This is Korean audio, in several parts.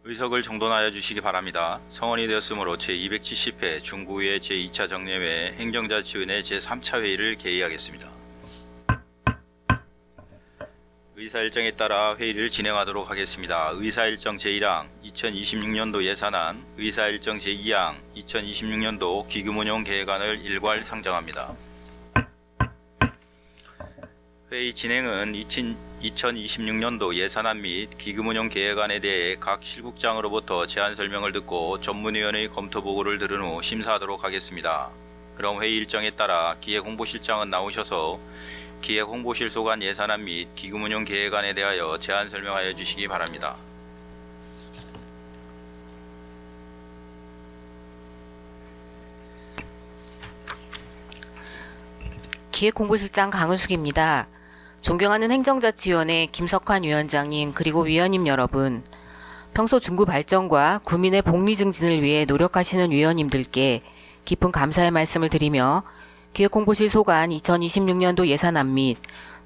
의석을 정돈하여 주시기 바랍니다. 성원이 되었으므로 제270회 중구의 제2차 정례회 행정자치위원회 제3차 회의를 개의하겠습니다. 의사일정에 따라 회의를 진행하도록 하겠습니다. 의사일정 제1항 2026년도 예산안, 의사일정 제2항 2026년도 기금운용 계획안을 일괄 상정합니다. 회의 진행은 2026년도 예산안 및 기금운용 계획안에 대해 각 실국장으로부터 제안 설명을 듣고 전문위원의 검토 보고를 들은 후 심사하도록 하겠습니다. 그럼 회의 일정에 따라 기획홍보실장은 나오셔서 기획홍보실 소관 예산안 및 기금운용 계획안에 대하여 제안 설명하여 주시기 바랍니다. 기획홍보실장 강은숙입니다. 존경하는 행정자치위원회 김석환 위원장님 그리고 위원님 여러분, 평소 중구 발전과 구민의 복리 증진을 위해 노력하시는 위원님들께 깊은 감사의 말씀을 드리며 기획홍보실 소관 2026년도 예산안 및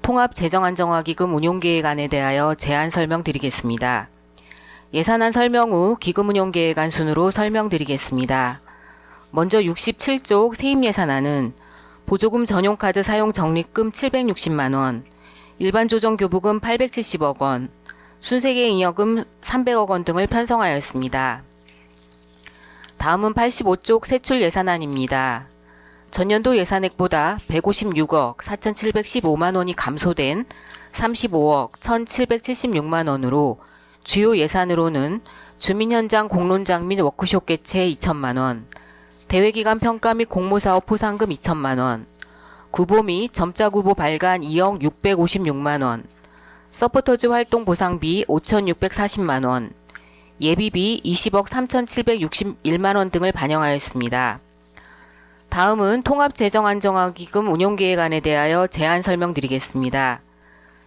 통합재정안정화기금 운용계획안에 대하여 제안 설명드리겠습니다. 예산안 설명 후 기금운용계획안 순으로 설명드리겠습니다. 먼저 67쪽 세입예산안은 보조금 전용카드 사용 적립금 760만원, 일반조정교부금 870억원, 순세계잉여금 300억원 등을 편성하였습니다. 다음은 85쪽 세출예산안입니다. 전년도 예산액보다 156억 4,715만원이 감소된 35억 1,776만원으로 주요 예산으로는 주민현장 공론장 및 워크숍 개최 2천만원, 대회기간 평가 및 공모사업 포상금 2천만원, 구보 및 점자구보 발간 2억 656만원, 서포터즈 활동 보상비 5,640만원, 예비비 20억 3,761만원 등을 반영하였습니다. 다음은 통합재정안정화기금 운용계획안에 대하여 제안 설명드리겠습니다.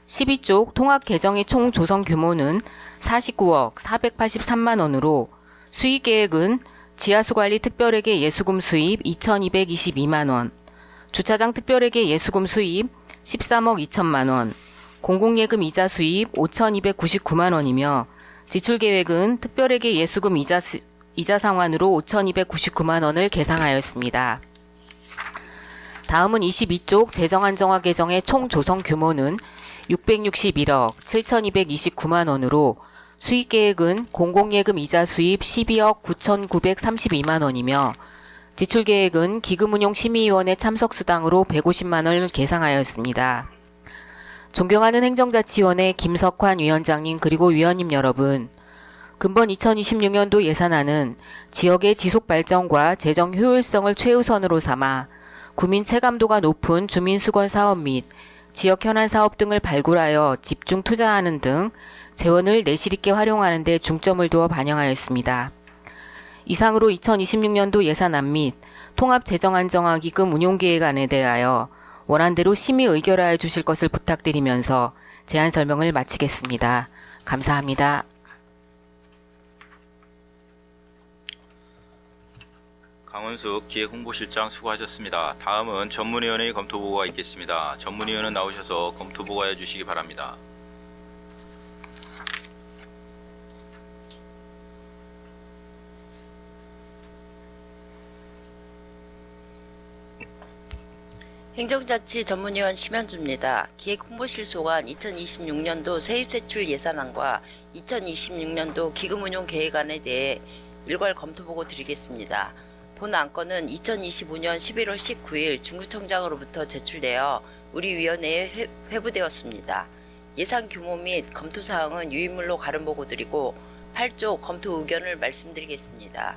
12쪽 통합개정의 총 조성 규모는 49억 483만원으로 수익계획은 지하수관리 특별회계 예수금 수입 2,222만원, 주차장 특별회계 예수금 수입 13억 2천만원, 공공예금 이자 수입 5,299만원이며 지출계획은 특별회계 예수금 이자 상환으로 5,299만원을 계상하였습니다. 다음은 22쪽 재정안정화 개정의 총 조성 규모는 661억 7,229만원으로 수익계획은 공공예금 이자 수입 12억 9,932만원이며 지출계획은 기금운용심의위원회 참석수당으로 150만원을 계상하였습니다. 존경하는 행정자치위원회 김석환 위원장님 그리고 위원님 여러분, 근본 2026년도 예산안은 지역의 지속발전과 재정 효율성을 최우선으로 삼아 구민 체감도가 높은 주민수건사업 및 지역 현안 사업 등을 발굴하여 집중 투자하는 등 재원을 내실 있게 활용하는 데 중점을 두어 반영하였습니다. 이상으로 2026년도 예산안 및 통합재정안정화기금 운용계획안에 대하여 원안대로 심의 의결하여 주실 것을 부탁드리면서 제안 설명을 마치겠습니다. 감사합니다. 강은숙 기획홍보실장 수고하셨습니다. 다음은 전문위원회의 검토보고가 있겠습니다. 전문위원은 나오셔서 검토보고해 주시기 바랍니다. 행정자치 전문위원 심현주입니다. 기획홍보실 소관 2026년도 세입세출 예산안과 2026년도 기금운용계획안에 대해 일괄 검토보고 드리겠습니다. 본 안건은 2025년 11월 19일 중구청장으로부터 제출되어 우리 위원회에 회부되었습니다. 예산 규모 및 검토사항은 유인물로 가름보고 드리고 8조 검토 의견을 말씀드리겠습니다.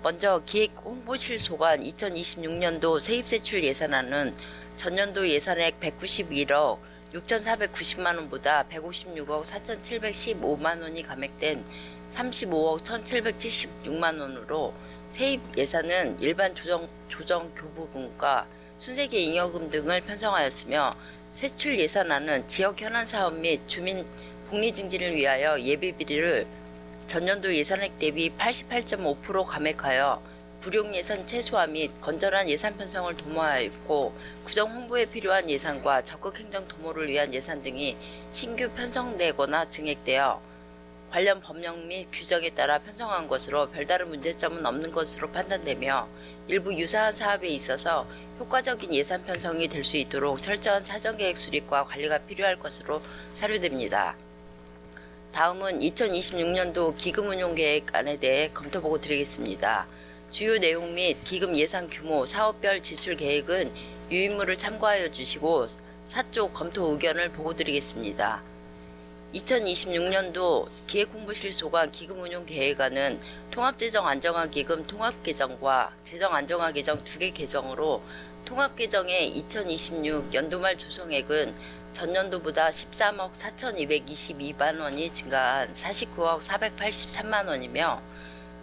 먼저 기획홍보실 소관 2026년도 세입세출 예산안은 전년도 예산액 191억 6,490만원보다 156억 4,715만원이 감액된 35억 1,776만원으로 세입 예산은 일반 조정교부금과 순세계 잉여금 등을 편성하였으며 세출 예산안은 지역 현안 사업 및 주민 복리 증진을 위하여 예비비를 전년도 예산액 대비 88.5% 감액하여 불용 예산 최소화 및 건전한 예산 편성을 도모하였고 구정 홍보에 필요한 예산과 적극 행정 도모를 위한 예산 등이 신규 편성되거나 증액되어 관련 법령 및 규정에 따라 편성한 것으로 별다른 문제점은 없는 것으로 판단되며 일부 유사한 사업에 있어서 효과적인 예산 편성이 될 수 있도록 철저한 사전계획 수립과 관리가 필요할 것으로 사료됩니다. 다음은 2026년도 기금운용계획안에 대해 검토보고 드리겠습니다. 주요 내용 및 기금 예산 규모, 사업별 지출 계획은 유인물을 참고하여 주시고 사쪽 검토 의견을 보고 드리겠습니다. 2026년도 기획홍보실 소관 기금운용계획안은 통합재정안정화기금 통합개정과 재정안정화개정 2개 개정으로 통합개정의 2026 연도말 조성액은 전년도보다 13억 4,222만 원이 증가한 49억 483만 원이며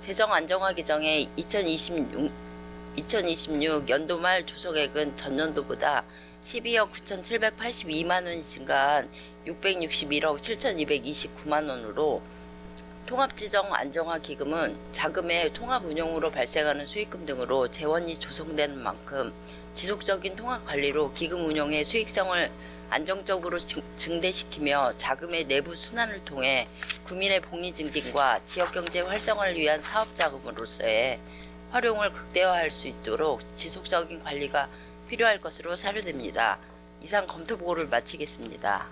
재정안정화개정의 2026 연도말 조성액은 전년도보다 12억 9,782만 원이 증가한 661억 7,229만 원으로 통합재정안정화기금은 자금의 통합운용으로 발생하는 수익금 등으로 재원이 조성되는 만큼 지속적인 통합관리로 기금운용의 수익성을 안정적으로 증대시키며 자금의 내부 순환을 통해 구민의 복리 증진과 지역경제 활성화를 위한 사업자금으로서의 활용을 극대화할 수 있도록 지속적인 관리가 필요할 것으로 사료됩니다. 이상 검토보고를 마치겠습니다.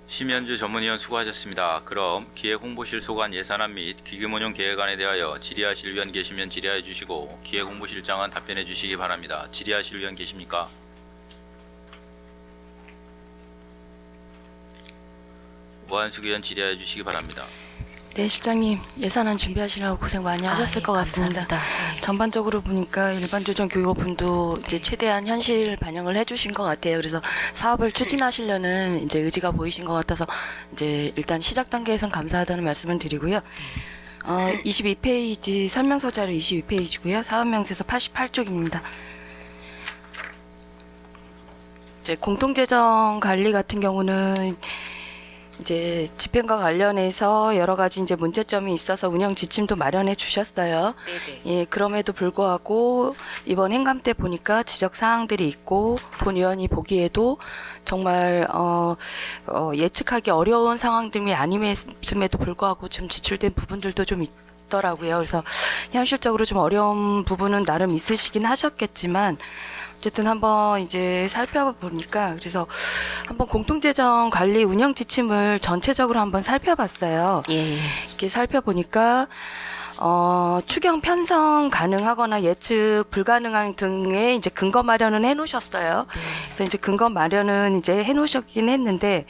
심현주 전문위원 수고하셨습니다. 그럼 기획홍보실 소관 예산안 및 기금운용 계획안에 대하여 질의하실 위원 계시면 질의해 주시고 기획홍보실장은 답변해 주시기 바랍니다. 질의하실 위원 계십니까? 오한숙 의원 질의해 주시기 바랍니다. 네, 실장님 예산안 준비하시느라고 고생 많이 하셨을 것 같습니다. 감사합니다. 전반적으로 보니까 일반조정교육원분도 이제 최대한 현실 반영을 해주신 것 같아요. 그래서 사업을 추진하시려는 이제 의지가 보이신 것 같아서 이제 일단 시작 단계에선 감사하다는 말씀을 드리고요. 22페이지 설명서 자료 22페이지고요. 사업명세서 88쪽입니다. 이제 공통재정 관리 같은 경우는 이제 집행과 관련해서 여러 가지 이제 문제점이 있어서 운영 지침도 마련해 주셨어요. 네네. 예, 그럼에도 불구하고 이번 행감 때 보니까 지적 사항들이 있고 본 의원이 보기에도 정말 예측하기 어려운 상황들이 아님에도 불구하고 좀 지출된 부분들도 좀 있더라고요. 그래서 현실적으로 좀 어려운 부분은 나름 있으시긴 하셨겠지만 어쨌든 한번 이제 살펴보니까 그래서 한번 공통재정 관리 운영 지침을 전체적으로 한번 살펴봤어요. 예. 이렇게 살펴보니까 추경 편성 가능하거나 예측 불가능한 등의 이제 근거 마련은 해놓으셨어요. 그래서 이제 근거 마련은 이제 해놓으셨긴 했는데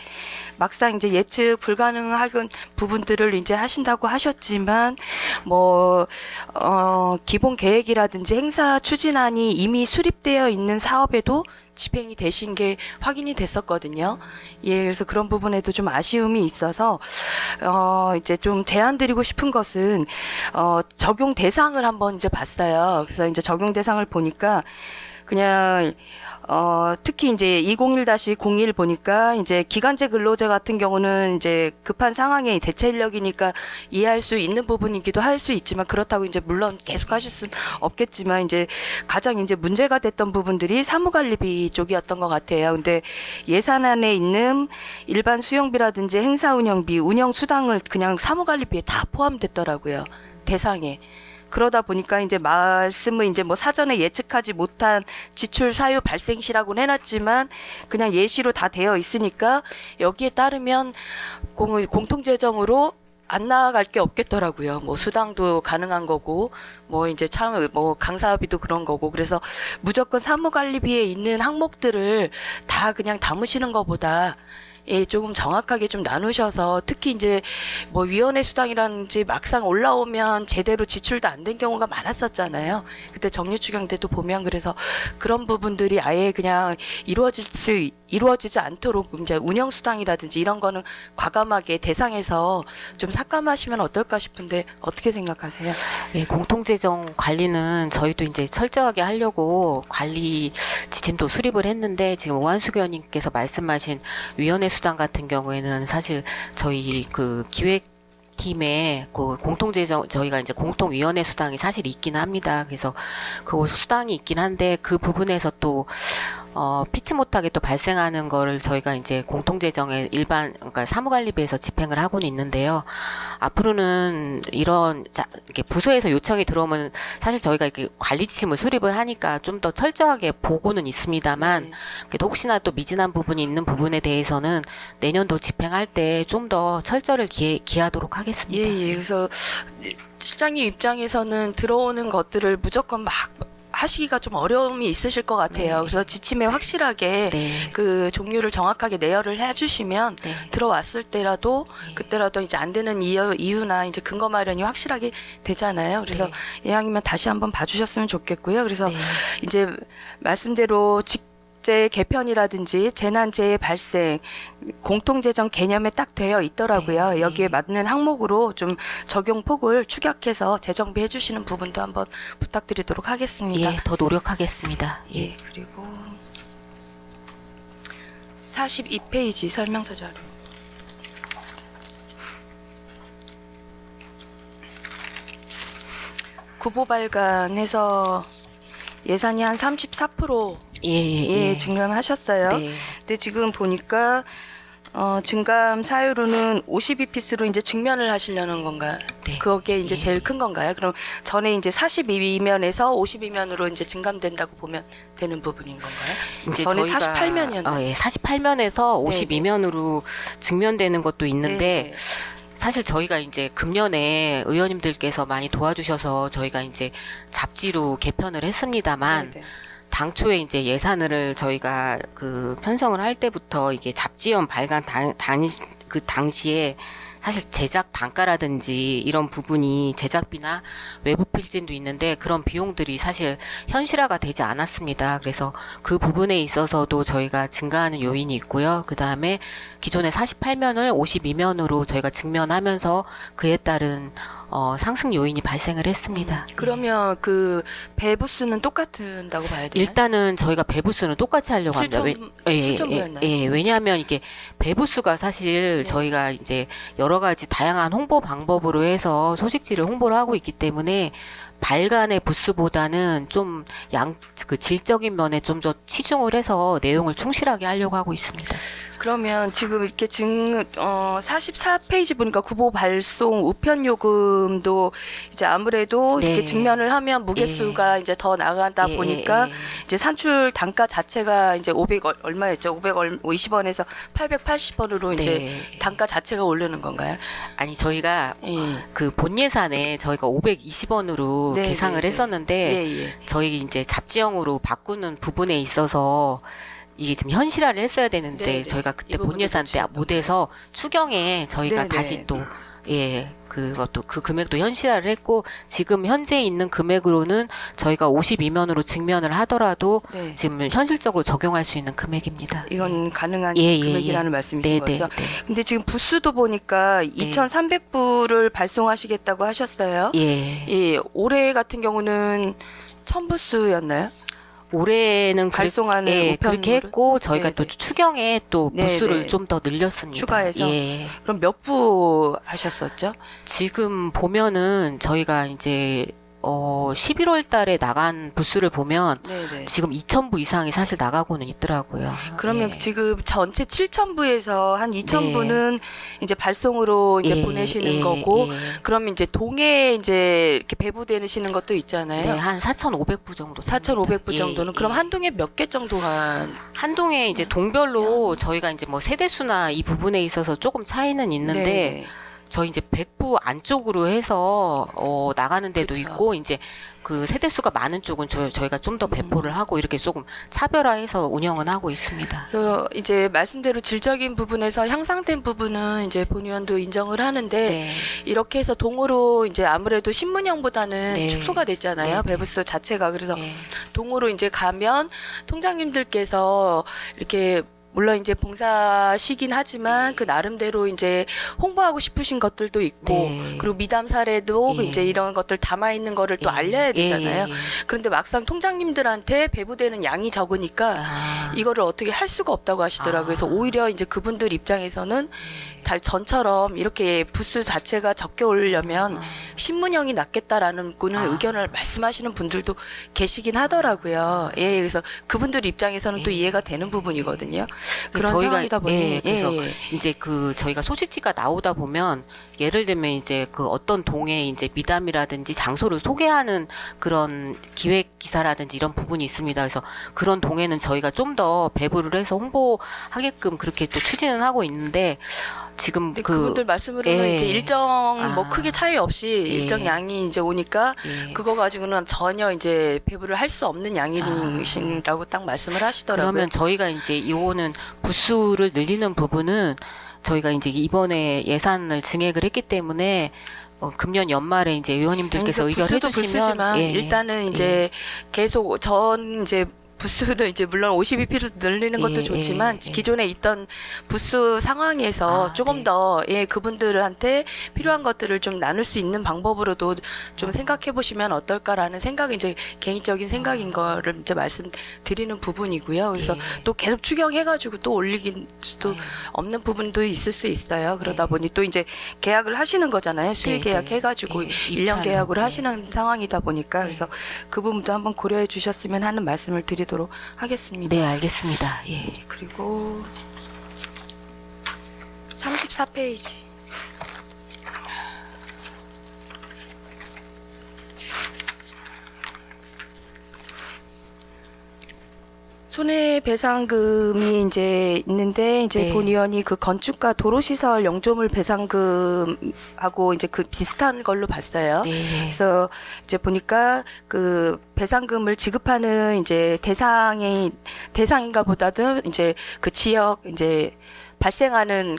막상 이제 예측 불가능한 부분들을 이제 하신다고 하셨지만 기본 계획이라든지 행사 추진안이 이미 수립되어 있는 사업에도 집행이 되신 게 확인이 됐었거든요. 예, 그래서 그런 부분에도 좀 아쉬움이 있어서 이제 좀 제안 드리고 싶은 것은 적용 대상을 한번 이제 봤어요. 그래서 이제 적용 대상을 보니까 그냥 특히 이제 201-01 보니까 이제 기간제 근로자 같은 경우는 이제 급한 상황에 대체 인력이니까 이해할 수 있는 부분이기도 할 수 있지만 그렇다고 이제 물론 계속 하실 수는 없겠지만 이제 가장 이제 문제가 됐던 부분들이 사무관리비 쪽이었던 것 같아요. 근데 예산안에 있는 일반 수용비라든지 행사 운영비, 운영 수당을 그냥 사무관리비에 다 포함됐더라고요. 대상에. 그러다 보니까 이제 말씀을 이제 사전에 예측하지 못한 지출 사유 발생 시라고는 해놨지만 그냥 예시로 다 되어 있으니까 여기에 따르면 공통재정으로 안 나아갈 게 없겠더라고요. 수당도 가능한 거고, 이제 강사비도 그런 거고, 그래서 무조건 사무관리비에 있는 항목들을 다 그냥 담으시는 것보다 예, 조금 정확하게 좀 나누셔서 특히 이제 위원회 수당이라든지 막상 올라오면 제대로 지출도 안 된 경우가 많았었잖아요. 그때 정리추경 때도 보면 그래서 그런 부분들이 아예 그냥 이루어지지 않도록 이제 운영 수당이라든지 이런 거는 과감하게 대상에서 좀 삭감하시면 어떨까 싶은데 어떻게 생각하세요? 예, 공통재정 관리는 저희도 이제 철저하게 하려고 관리 지침도 수립을 했는데 지금 오한숙 의원님께서 말씀하신 위원회 수당 같은 경우에는 사실 저희 그 기획 관리팀에 그 공통재정 저희가 이제 공통위원회 수당이 사실 있긴 합니다. 그래서 그 수당이 있긴 한데 그 부분에서 또 피치 못하게 또 발생하는 거를 저희가 이제 공통재정에 그러니까 사무관리비에서 집행을 하고는 있는데요. 앞으로는 이렇게 부서에서 요청이 들어오면 사실 저희가 이렇게 관리 지침을 수립을 하니까 좀 더 철저하게 보고는 있습니다만, 네. 그래도 혹시나 또 미진한 부분이 있는 부분에 대해서는 내년도 집행할 때 좀 더 철저를 기하도록 하겠습니다. 예. 그래서 실장님 입장에서는 들어오는 것들을 무조건 막 하시기가 좀 어려움이 있으실 것 같아요. 네. 그래서 지침에 확실하게 네. 그 종류를 정확하게 내열을 해주시면 네. 들어왔을 때라도 네. 그때라도 이제 안 되는 이유나 이제 근거 마련이 확실하게 되잖아요. 그래서 네. 이왕이면 다시 한번 봐주셨으면 좋겠고요. 그래서 네. 이제 말씀대로 직제 개편이라든지 재난재해 발생 공통재정 개념에 딱 되어 있더라고요. 네. 여기에 맞는 항목으로 좀 적용 폭을 추격해서 재정비해 주시는 부분도 한번 부탁드리도록 하겠습니다. 예, 더 노력하겠습니다. 예. 예, 그리고 42페이지 설명서 자료. 구보 발간해서 예산이 한 34% 예. 증감하셨어요. 네. 근데 지금 보니까 증감 사유로는 52피스로 이제 증면을 하시려는 건가요? 네. 그게 이제 예. 제일 큰 건가요? 그럼 전에 이제 42면에서 52면으로 이제 증감된다고 보면 되는 부분인 건가요? 이제 전에 저희가 48면이었나요? 예, 48면에서 네네. 52면으로 증면되는 것도 있는데 네. 사실 저희가 이제 금년에 의원님들께서 많이 도와주셔서 저희가 이제 잡지로 개편을 했습니다만 네. 당초에 이제 예산을 저희가 그 편성을 할 때부터 이게 잡지원 발간 그 당시에 사실 제작 단가라든지 이런 부분이 제작비나 외부 필진도 있는데 그런 비용들이 사실 현실화가 되지 않았습니다. 그래서 그 부분에 있어서도 저희가 증가하는 요인이 있고요. 그 다음에 기존의 48면을 52면으로 저희가 증면하면서 그에 따른 상승 요인이 발생을 했습니다. 그러면 그 배부수는 똑같다고 봐야 되나요? 일단은 저희가 배부수는 똑같이 하려고 합니다. 7점부였나요? 왜냐하면 이게 배부수가 사실 네. 저희가 이제 여러 가지 다양한 홍보 방법으로 해서 소식지를 홍보를 하고 있기 때문에 발간의 부수보다는 좀 그 질적인 면에 좀 더 치중을 해서 내용을 충실하게 하려고 하고 있습니다. 그러면 지금 이렇게 44페이지 보니까 구보 발송 우편 요금도 이제 아무래도 네. 이렇게 증면을 하면 무게수가 이제 더 나가다 보니까 이제 산출 단가 자체가 이제 500 얼마였죠? 520원에서 880원으로 이제 네. 단가 자체가 오르는 건가요? 아니 저희가 예. 그 본 예산에 저희가 520원으로 네, 계상을 네, 네. 했었는데 예. 저희 이제 잡지형으로 바꾸는 부분에 있어서 이게 지금 현실화를 했어야 되는데 네, 네. 저희가 그때 이 부분도 본 예산 때 놓치셨던 못해서 추경에 저희가 네, 다시 네. 또 그것도 그 금액도 현실화를 했고 지금 현재 있는 금액으로는 저희가 52면으로 증면을 하더라도 네. 지금 현실적으로 적용할 수 있는 금액입니다. 이건 가능한 예, 금액이라는 말씀이신 네, 거죠? 네. 근데 지금 부수도 보니까 2,300부를 발송하시겠다고 하셨어요. 예. 예, 올해 같은 경우는 1,000부수였나요? 올해는 발송하는 그렇게 우편물을? 했고 저희가 네, 또 네. 추경에 또 네, 부수를 네. 좀 더 늘렸습니다. 추가해서? 예. 그럼 몇 부 하셨었죠? 지금 보면은 저희가 이제 11월 달에 나간 부수를 보면 네네. 지금 2,000부 이상이 사실 나가고는 있더라고요. 그러면 예. 지금 전체 7,000부에서 한 2,000부는 이제 발송으로 이제 예, 보내시는 예, 거고, 예. 그러면 이제 동해 이제 이렇게 배부되시는 것도 있잖아요. 네, 한 4,500부 정도. 4,500부 됩니다. 정도는 예, 그럼 예. 한 동에 몇 개 정도가 한동에 이제 동별로 저희가 이제 뭐 세대수나 이 부분에 있어서 조금 차이는 있는데 네네. 저희 이제 100부 안쪽으로 해서 나가는 데도 그쵸. 있고 이제 그 세대수가 많은 쪽은 저희가 좀 더 배포를 하고 이렇게 조금 차별화해서 운영은 하고 있습니다. 그래서 이제 말씀대로 질적인 부분에서 향상된 부분은 이제 본 의원도 인정을 하는데 네. 이렇게 해서 동으로 이제 아무래도 신문형보다는 네. 축소가 됐잖아요. 네. 배부수 자체가. 그래서 네. 동으로 이제 가면 통장님들께서 이렇게 물론 이제 봉사시긴 하지만 그 나름대로 이제 홍보하고 싶으신 것들도 있고 네. 그리고 미담 사례도 예. 이제 이런 것들 담아 있는 거를 또 예. 알려야 되잖아요. 예. 그런데 막상 통장님들한테 배부되는 양이 적으니까 아. 이거를 어떻게 할 수가 없다고 하시더라고요. 그래서 오히려 이제 그분들 입장에서는 달 전처럼 이렇게 부수 자체가 적게 오르려면 신문형이 낫겠다라는 의견을 말씀하시는 분들도 계시긴 하더라고요. 예, 그래서 그분들 입장에서는 또 이해가 되는 부분이거든요. 그런 저희가, 상황이다 보니 예, 그래서 예. 이제 그 저희가 소식지가 나오다 보면 예를 들면 이제 그 어떤 동에 이제 미담이라든지 장소를 소개하는 그런 기획 기사라든지 이런 부분이 있습니다. 그래서 그런 동에는 저희가 좀 더 배부를 해서 홍보하게끔 그렇게 또 추진을 하고 있는데 지금 근데 그분들 말씀으로는 예. 이제 일정 뭐 아. 크게 차이 없이 일정 양이 이제 오니까 예. 그거 가지고는 전혀 이제 배부를 할 수 없는 양이신라고 딱 말씀을 하시더라고요. 그러면 저희가 이제 이거는 부수를 늘리는 부분은 저희가 이제 이번에 예산을 증액을 했기 때문에 금년 연말에 이제 의원님들께서 아니, 그 의결해 부수도 주시면 부수지만 예. 일단은 이제 계속 전 이제 부수는 이제 물론 52피로 늘리는 것도 예, 좋지만 예, 예. 기존에 있던 부수 상황에서 조금 네. 더 그분들한테 필요한 것들을 좀 나눌 수 있는 방법으로도 좀 생각해 보시면 어떨까라는 생각이 이제 개인적인 생각인 거를 이제 말씀드리는 부분이고요. 그래서 예. 또 계속 추경해가지고 또 올리긴 수도 없는 부분도 있을 수 있어요. 그러다 보니 또 이제 계약을 하시는 거잖아요. 수의 네, 계약 네. 해가지고 예, 1년 입찰로. 계약으로 예. 하시는 상황이다 보니까 그래서 그 부분도 한번 고려해 주셨으면 하는 말씀을 드리도록 하겠습니다. 네, 알겠습니다. 예. 그리고 34페이지. 손해배상금이 이제 있는데 이제 네. 본 의원이 그 건축과 도로시설 영조물 배상금하고 이제 그 비슷한 걸로 봤어요. 네. 그래서 이제 보니까 그 배상금을 지급하는 이제 대상인가 보다는 이제 그 지역 이제 발생하는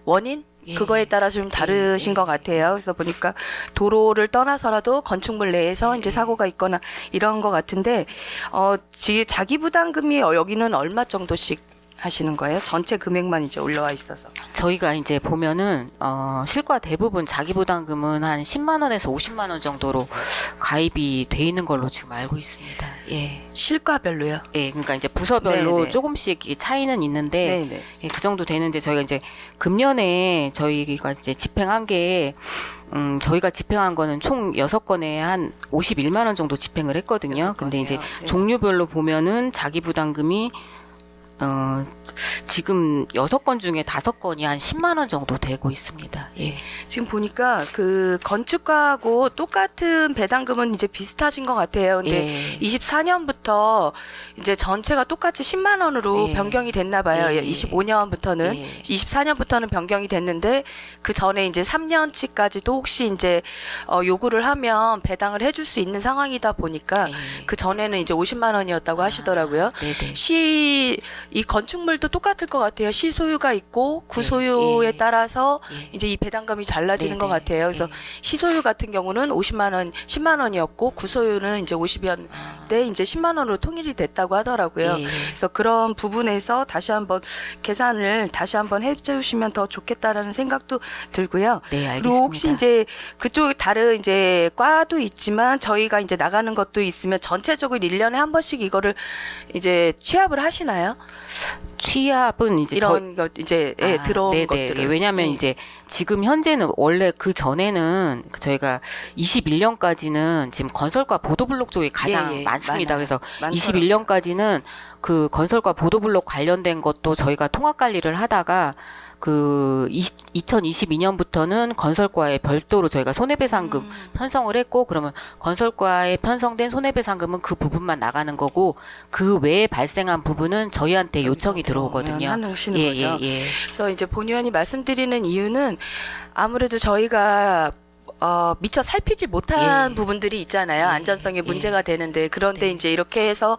원인 예. 그거에 따라 좀 다르신 예. 것 같아요. 그래서 보니까 도로를 떠나서라도 건축물 내에서 이제 사고가 있거나 이런 것 같은데 자기 부담금이 여기는 얼마 정도씩 하시는 거예요? 전체 금액만 이제 올라와 있어서. 저희가 이제 보면은 실과 대부분 자기 부담금은 한 10만 원에서 50만 원 정도로 가입이 돼 있는 걸로 지금 알고 있습니다. 예. 실과별로요? 예, 그러니까 이제 부서별로 네네. 조금씩 이게 차이는 있는데 네네. 예, 그 정도 되는데 저희가 이제 금년에 저희가 이제 집행한 게 저희가 집행한 거는 총 6건에 한 51만 원 정도 집행을 했거든요. 근데 이제 네. 종류별로 보면은 자기 부담금이 지금 6건 중에 5건이 한 10만 원 정도 되고 있습니다. 예. 지금 보니까 그 건축가하고 똑같은 배당금은 이제 비슷하신 것 같아요. 근데 예. 24년부터 이제 전체가 똑같이 10만 원으로 예. 변경이 됐나 봐요. 예. 25년부터는 예. 24년부터는 변경이 됐는데 그 전에 이제 3년치까지도 혹시 이제 요구를 하면 배당을 해줄 수 있는 상황이다 보니까 예. 그 전에는 이제 50만 원이었다고 하시더라고요. 네네. 이 건축물도 똑같을 것 같아요. 시 소유가 있고 구소유에 예. 따라서 예. 이제 이 배당금이 달라지는 네네. 것 같아요. 그래서 예. 시소유 같은 경우는 50만 원, 10만 원이었고 구소유는 이제 50였는데 이제 10만 원으로 통일이 됐다고 하더라고요. 예. 그래서 그런 부분에서 다시 한번 계산을 다시 한번 해주시면 더 좋겠다라는 생각도 들고요. 네, 알겠습니다. 그리고 혹시 이제 그쪽 다른 이제 과도 있지만 저희가 이제 나가는 것도 있으면 전체적으로 1년에 한 번씩 이거를 이제 취합을 하시나요? 취합은 이제 이런 것 이제 들어온 네네. 것들을. 왜냐하면 네. 이제 지금 현재는 원래 그 전에는 저희가 21년까지는 지금 건설과 보도블록 쪽이 가장 예, 예. 많습니다. 많아요. 그래서 많더라고요. 21년까지는 그 건설과 보도블록 관련된 것도 저희가 통합 관리를 하다가 그 2022년부터는 건설과에 별도로 저희가 손해배상금 편성을 했고 그러면 건설과에 편성된 손해배상금은 그 부분만 나가는 거고 그 외에 발생한 부분은 저희한테 요청이 들어오거든요. 하시는 예, 거죠. 예, 예. 그래서 이제 본 의원이 말씀드리는 이유는 아무래도 저희가 미처 살피지 못한 예. 부분들이 있잖아요. 예. 안전성에 문제가 되는데 그런데 네. 이제 이렇게 해서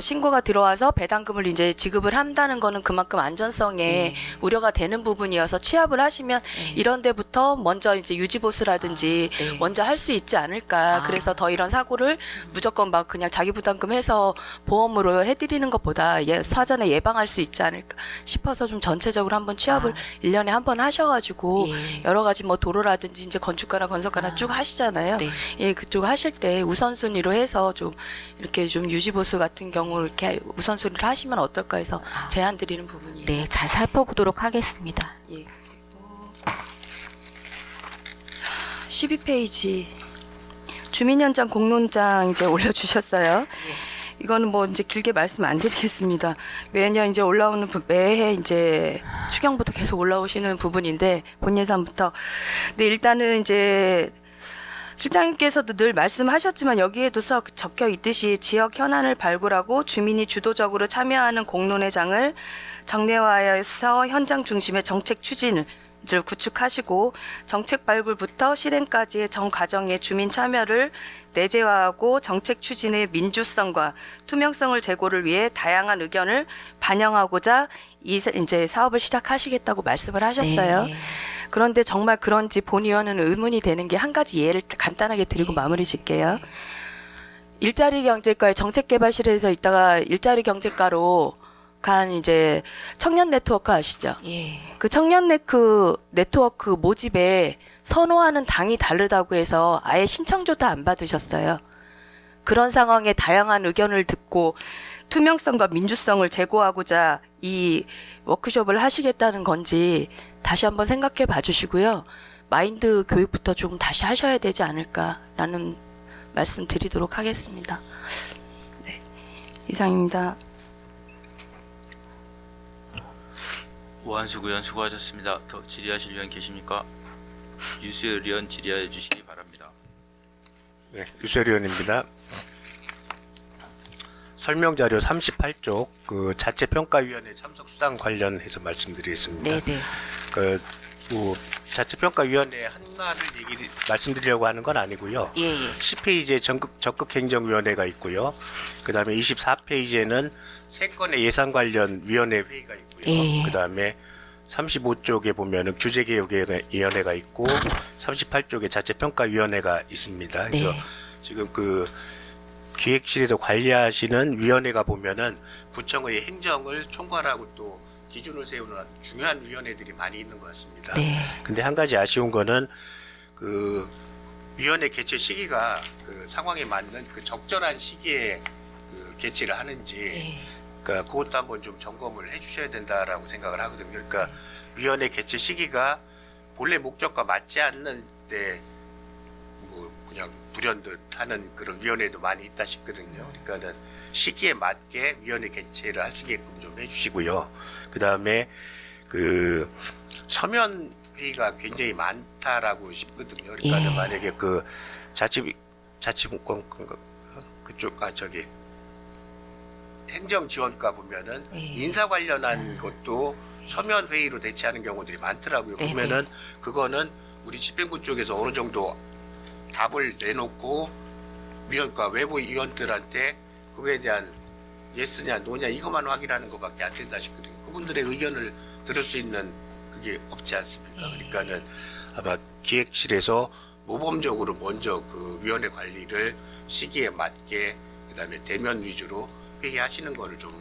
신고가 들어와서 배당금을 이제 지급을 한다는 거는 그만큼 안전성에 예. 우려가 되는 부분이어서 취합을 하시면 예. 이런 데부터 먼저 이제 유지보수라든지 네. 먼저 할 수 있지 않을까. 아. 그래서 더 이런 사고를 무조건 막 그냥 자기 부담금 해서 보험으로 해드리는 것보다 사전에 예방할 수 있지 않을까 싶어서 좀 전체적으로 한번 취합을 1년에 한 번 하셔가지고 예. 여러 가지 뭐 도로라든지 이제 건축가나 건설가나 쭉 하시잖아요. 네. 예, 그쪽 하실 때 우선순위로 해서 좀 이렇게 좀 유지보수 같은 경우 이렇게 우선순위를 하시면 어떨까 해서 제안 드리는 부분이에요. 네, 잘 살펴보도록 하겠습니다. 예. 12페이지 주민현장 공론장 이제 올려주셨어요. 이거는 뭐 이제 길게 말씀 안 드리겠습니다. 왜냐 이제 올라오는 매해 이제 추경부터 계속 올라오시는 부분인데 본 예산부터. 근데 일단은 이제 실장님께서도 늘 말씀하셨지만 여기에도 적혀 있듯이 지역 현안을 발굴하고 주민이 주도적으로 참여하는 공론회장을 정례화해서 현장 중심의 정책 추진을 구축하시고 정책 발굴부터 실행까지의 전 과정의 주민 참여를 내재화하고 정책 추진의 민주성과 투명성을 제고를 위해 다양한 의견을 반영하고자 이제 사업을 시작하시겠다고 말씀을 하셨어요. 네. 그런데 정말 그런지 본 의원은 의문이 되는 게 한 가지 예를 간단하게 드리고 마무리 짓게요. 일자리 경제과의 정책개발실에서 있다가 일자리 경제과로 간 이제 청년 네트워크 아시죠? 예. 그 청년 네트워크 모집에 선호하는 당이 다르다고 해서 아예 신청조차 안 받으셨어요. 그런 상황에 다양한 의견을 듣고 투명성과 민주성을 제고하고자 이 워크숍을 하시겠다는 건지 다시 한번 생각해 봐 주시고요. 마인드 교육부터 좀 다시 하셔야 되지 않을까라는 말씀 드리도록 하겠습니다. 네, 이상입니다. 오한숙 의원 수고하셨습니다. 더 질의하실 의원 계십니까? 유수열 의원 질의해 주시기 바랍니다. 네, 유수열 의원입니다. 설명자료 38쪽 그 자체평가위원회 참석 수당 관련해서 말씀드리겠습니다. 네네. 자체평가위원회 하나를 말씀드리려고 하는 건 아니고요. 예. 10페이지에 적극행정위원회가 있고요. 그 다음에 24페이지에는 3건의 예산 관련 위원회 회의가 있고요. 예. 그 다음에 35쪽에 보면은 규제개혁위원회가 있고 38쪽에 자체평가위원회가 있습니다. 그래서 네. 지금 그 기획실에서 관리하시는 위원회가 보면은 구청의 행정을 총괄하고 또 기준을 세우는 중요한 위원회들이 많이 있는 것 같습니다. 네. 근데 한 가지 아쉬운 거는 그 위원회 개최 시기가 그 상황에 맞는 그 적절한 시기에 그 개최를 하는지 예. 그러니까 그것도 한번 좀 점검을 해주셔야 된다라고 생각을 하거든요. 그러니까 위원회 개최 시기가 본래 목적과 맞지 않는데 뭐 그냥 불현듯 하는 그런 위원회도 많이 있다 싶거든요. 그러니까는 시기에 맞게 위원회 개최를 할 수 있게끔 좀 해주시고요. 그 다음에 그 서면 회의가 굉장히 많다라고 싶거든요. 그러니까 예. 만약에 그 자치분권 그쪽 행정지원과 보면은 예. 인사 관련한 것도 서면 회의로 대체하는 경우들이 많더라고요. 네네. 보면은 그거는 우리 집행부 쪽에서 어느 정도 답을 내놓고 위원과 외부 위원들한테 그거에 대한 예스냐 노냐 이것만 확인하는 것밖에 안 된다 싶거든요. 그분들의 의견을 들을 수 있는 그게 없지 않습니까? 그러니까는 아마 기획실에서 모범적으로 먼저 그 위원회 관리를 시기에 맞게 그다음에 대면 위주로 회의하시는 거를 좀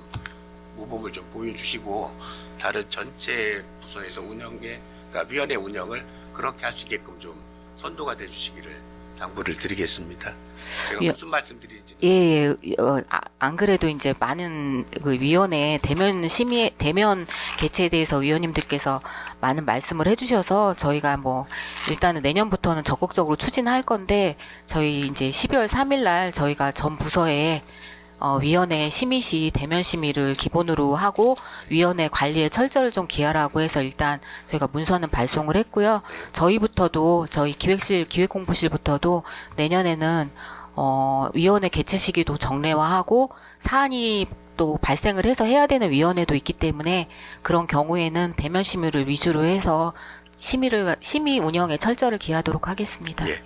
모범을 좀 보여주시고 다른 전체 부서에서 그러니까 위원회 운영을 그렇게 할 수 있게끔 좀 선도가 돼주시기를 당부를 드리겠습니다. 제가 무슨 말씀 드리는지. 예, 안 그래도 이제 많은 그 위원회 대면 개최에 대해서 위원님들께서 많은 말씀을 해주셔서 저희가 뭐 일단은 내년부터는 적극적으로 추진할 건데 저희 이제 12월 3일 날 저희가 전 부서에 위원회 심의 대면 심의를 기본으로 하고 위원회 관리에 철저를 좀 기하라고 해서 일단 저희가 문서는 발송을 했고요. 저희부터도 저희 기획공부실부터도 내년에는 위원회 개최 시기도 정례화하고 사안이 또 발생을 해서 해야 되는 위원회도 있기 때문에 그런 경우에는 대면 심의를 위주로 해서 심의 운영에 철저를 기하도록 하겠습니다. 예.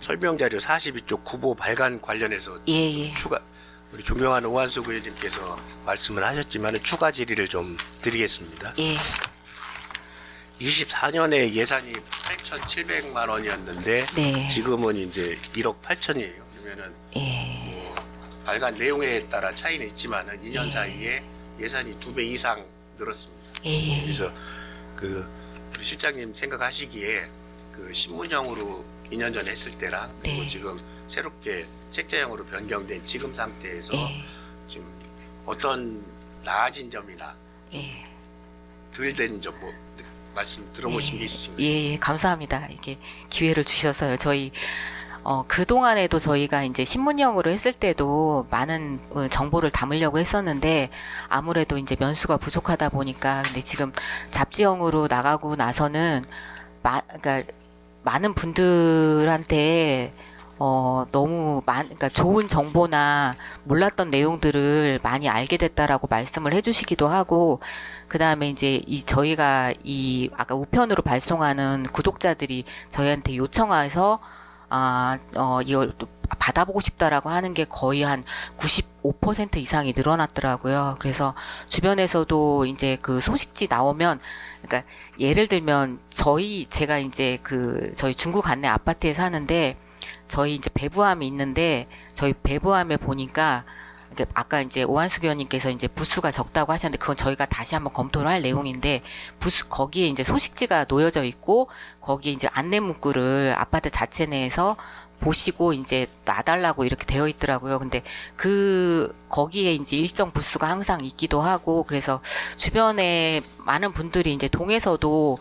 설명 자료 42쪽 구보 발간 관련해서 예. 추가 우리 존경하는 오한석 의원님께서 말씀을 하셨지만 추가 질의를 좀 드리겠습니다. 예. 24년에 예산이 8,700만 원이었는데 네. 지금은 이제 1억 8천이에요. 그러면은 예. 발간 내용에 따라 차이는 있지만은 2년 사이에 예산이 2배 이상 늘었습니다. 예. 그래서 그 우리 실장님 생각하시기에 그 신문형으로 2년 전에 했을 때랑 그리고 네. 지금 새롭게 책자형으로 변경된 지금 상태에서 예. 지금 어떤 나아진 점이나 예. 덜 된 점 뭐 말씀 들어보신 게 있으신가요? 예, 감사합니다. 이게 기회를 주셔서요. 저희 그동안에도 저희가 이제 신문형으로 했을 때도 많은 정보를 담으려고 했었는데 아무래도 이제 면수가 부족하다 보니까 근데 지금 잡지형으로 나가고 나서는 그러니까 많은 분들한테 너무 그러니까 좋은 정보나 몰랐던 내용들을 많이 알게 됐다라고 말씀을 해주시기도 하고, 그 다음에 이제 저희가 아까 우편으로 발송하는 구독자들이 저희한테 요청해서, 이걸 또 받아보고 싶다라고 하는 게 거의 한 95% 이상이 늘어났더라고요. 그래서 주변에서도 이제 그 소식지 나오면, 그러니까 예를 들면 제가 이제 저희 중구 관내 아파트에 사는데, 저희 이제 배부함이 있는데 저희 배부함에 보니까 아까 이제 오한숙 의원님께서 이제 부수가 적다고 하셨는데 그건 저희가 다시 한번 검토를 할 내용인데 거기에 이제 소식지가 놓여져 있고 거기에 이제 안내 문구를 아파트 자체 내에서 보시고 이제 놔달라고 이렇게 되어 있더라고요. 근데 거기에 이제 일정 부수가 항상 있기도 하고 그래서 주변에 많은 분들이 이제 동에서도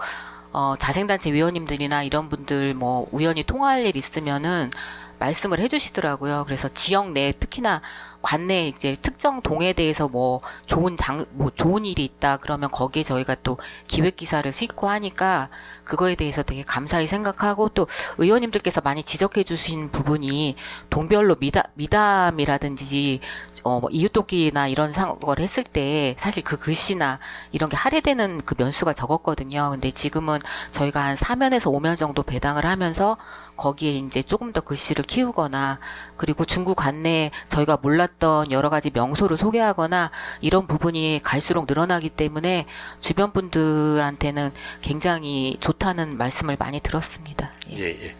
자생단체 위원님들이나 이런 분들 뭐 우연히 통화할 일 있으면은 말씀을 해주시더라고요. 그래서 지역 내 특히나 관내 이제 특정 동에 대해서 뭐 좋은 일이 있다 그러면 거기에 저희가 또 기획 기사를 싣고 하니까 그거에 대해서 되게 감사히 생각하고 또 의원님들께서 많이 지적해 주신 부분이 동별로 미담이라든지 뭐 이웃돕기나 이런 걸 했을 때 사실 그 글씨나 이런 게 할애되는 그 면수가 적었거든요. 근데 지금은 저희가 한 4면에서 5면 정도 배당을 하면서 거기에 이제 조금 더 글씨를 키우거나 그리고 중구 관내 저희가 몰랐던 여러 가지 명소를 소개하거나 이런 부분이 갈수록 늘어나기 때문에 주변 분들한테는 굉장히 좋다는 말씀을 많이 들었습니다. 예.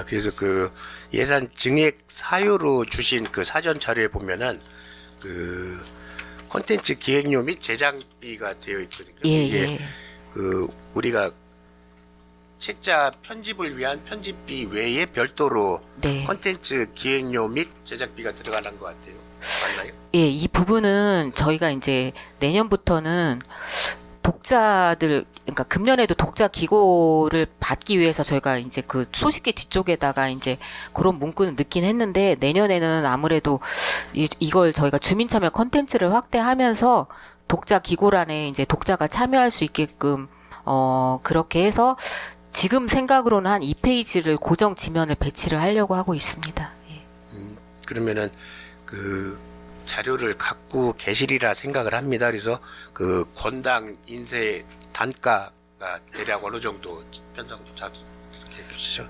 그래서 그 예산 증액 사유로 주신 그 사전 자료에 보면은 그 콘텐츠 기획료 및 제작비가 되어 있거든요. 이게 그 우리가 책자 편집을 위한 편집비 외에 별도로 콘텐츠 기획료 및 제작비가 들어가는 것 같아요. 맞나요? 예, 이 부분은 저희가 이제 내년부터는 그러니까 금년에도 독자 기고를 받기 위해서 저희가 이제 그 소식지 뒤쪽에다가 이제 그런 문구는 넣긴 했는데 내년에는 아무래도 이걸 저희가 주민참여 콘텐츠를 확대하면서 독자 기고란에 이제 독자가 참여할 수 있게끔 그렇게 해서 지금 생각으로는 한 2페이지를 고정 지면을 배치를 하려고 하고 있습니다. 예. 그러면은 그 자료를 갖고 계시리라 생각을 합니다. 그래서 그 권당 인쇄 단가가 대략 어느 정도 편성 작성해 주시죠?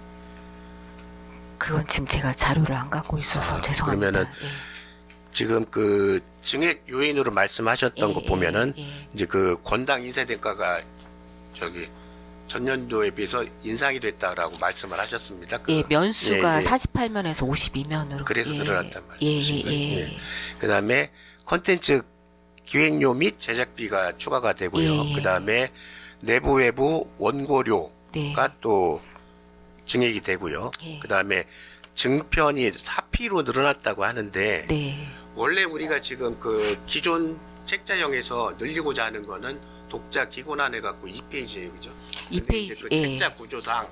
그건 지금 제가 자료를 안 갖고 있어서 죄송합니다. 그러면은 지금 그 증액 요인으로 말씀하셨던 거 보면은 이제 그 권당 인쇄 단가가 전년도에 비해서 인상이 됐다라고 말씀을 하셨습니다. 면수가 48면에서 52면으로. 그래서 늘어났단 말씀이신가요? 그 다음에 콘텐츠 기획료 및 제작비가 추가가 되고요. 그 다음에 내부 외부 원고료가 또 증액이 되고요. 그 다음에 증편이 4피로 늘어났다고 하는데 원래 우리가 지금 그 기존 책자형에서 늘리고자 하는 거는 독자 기고란 해갖고 2페이지예요, 그죠? 2페이지. 그 책자 구조상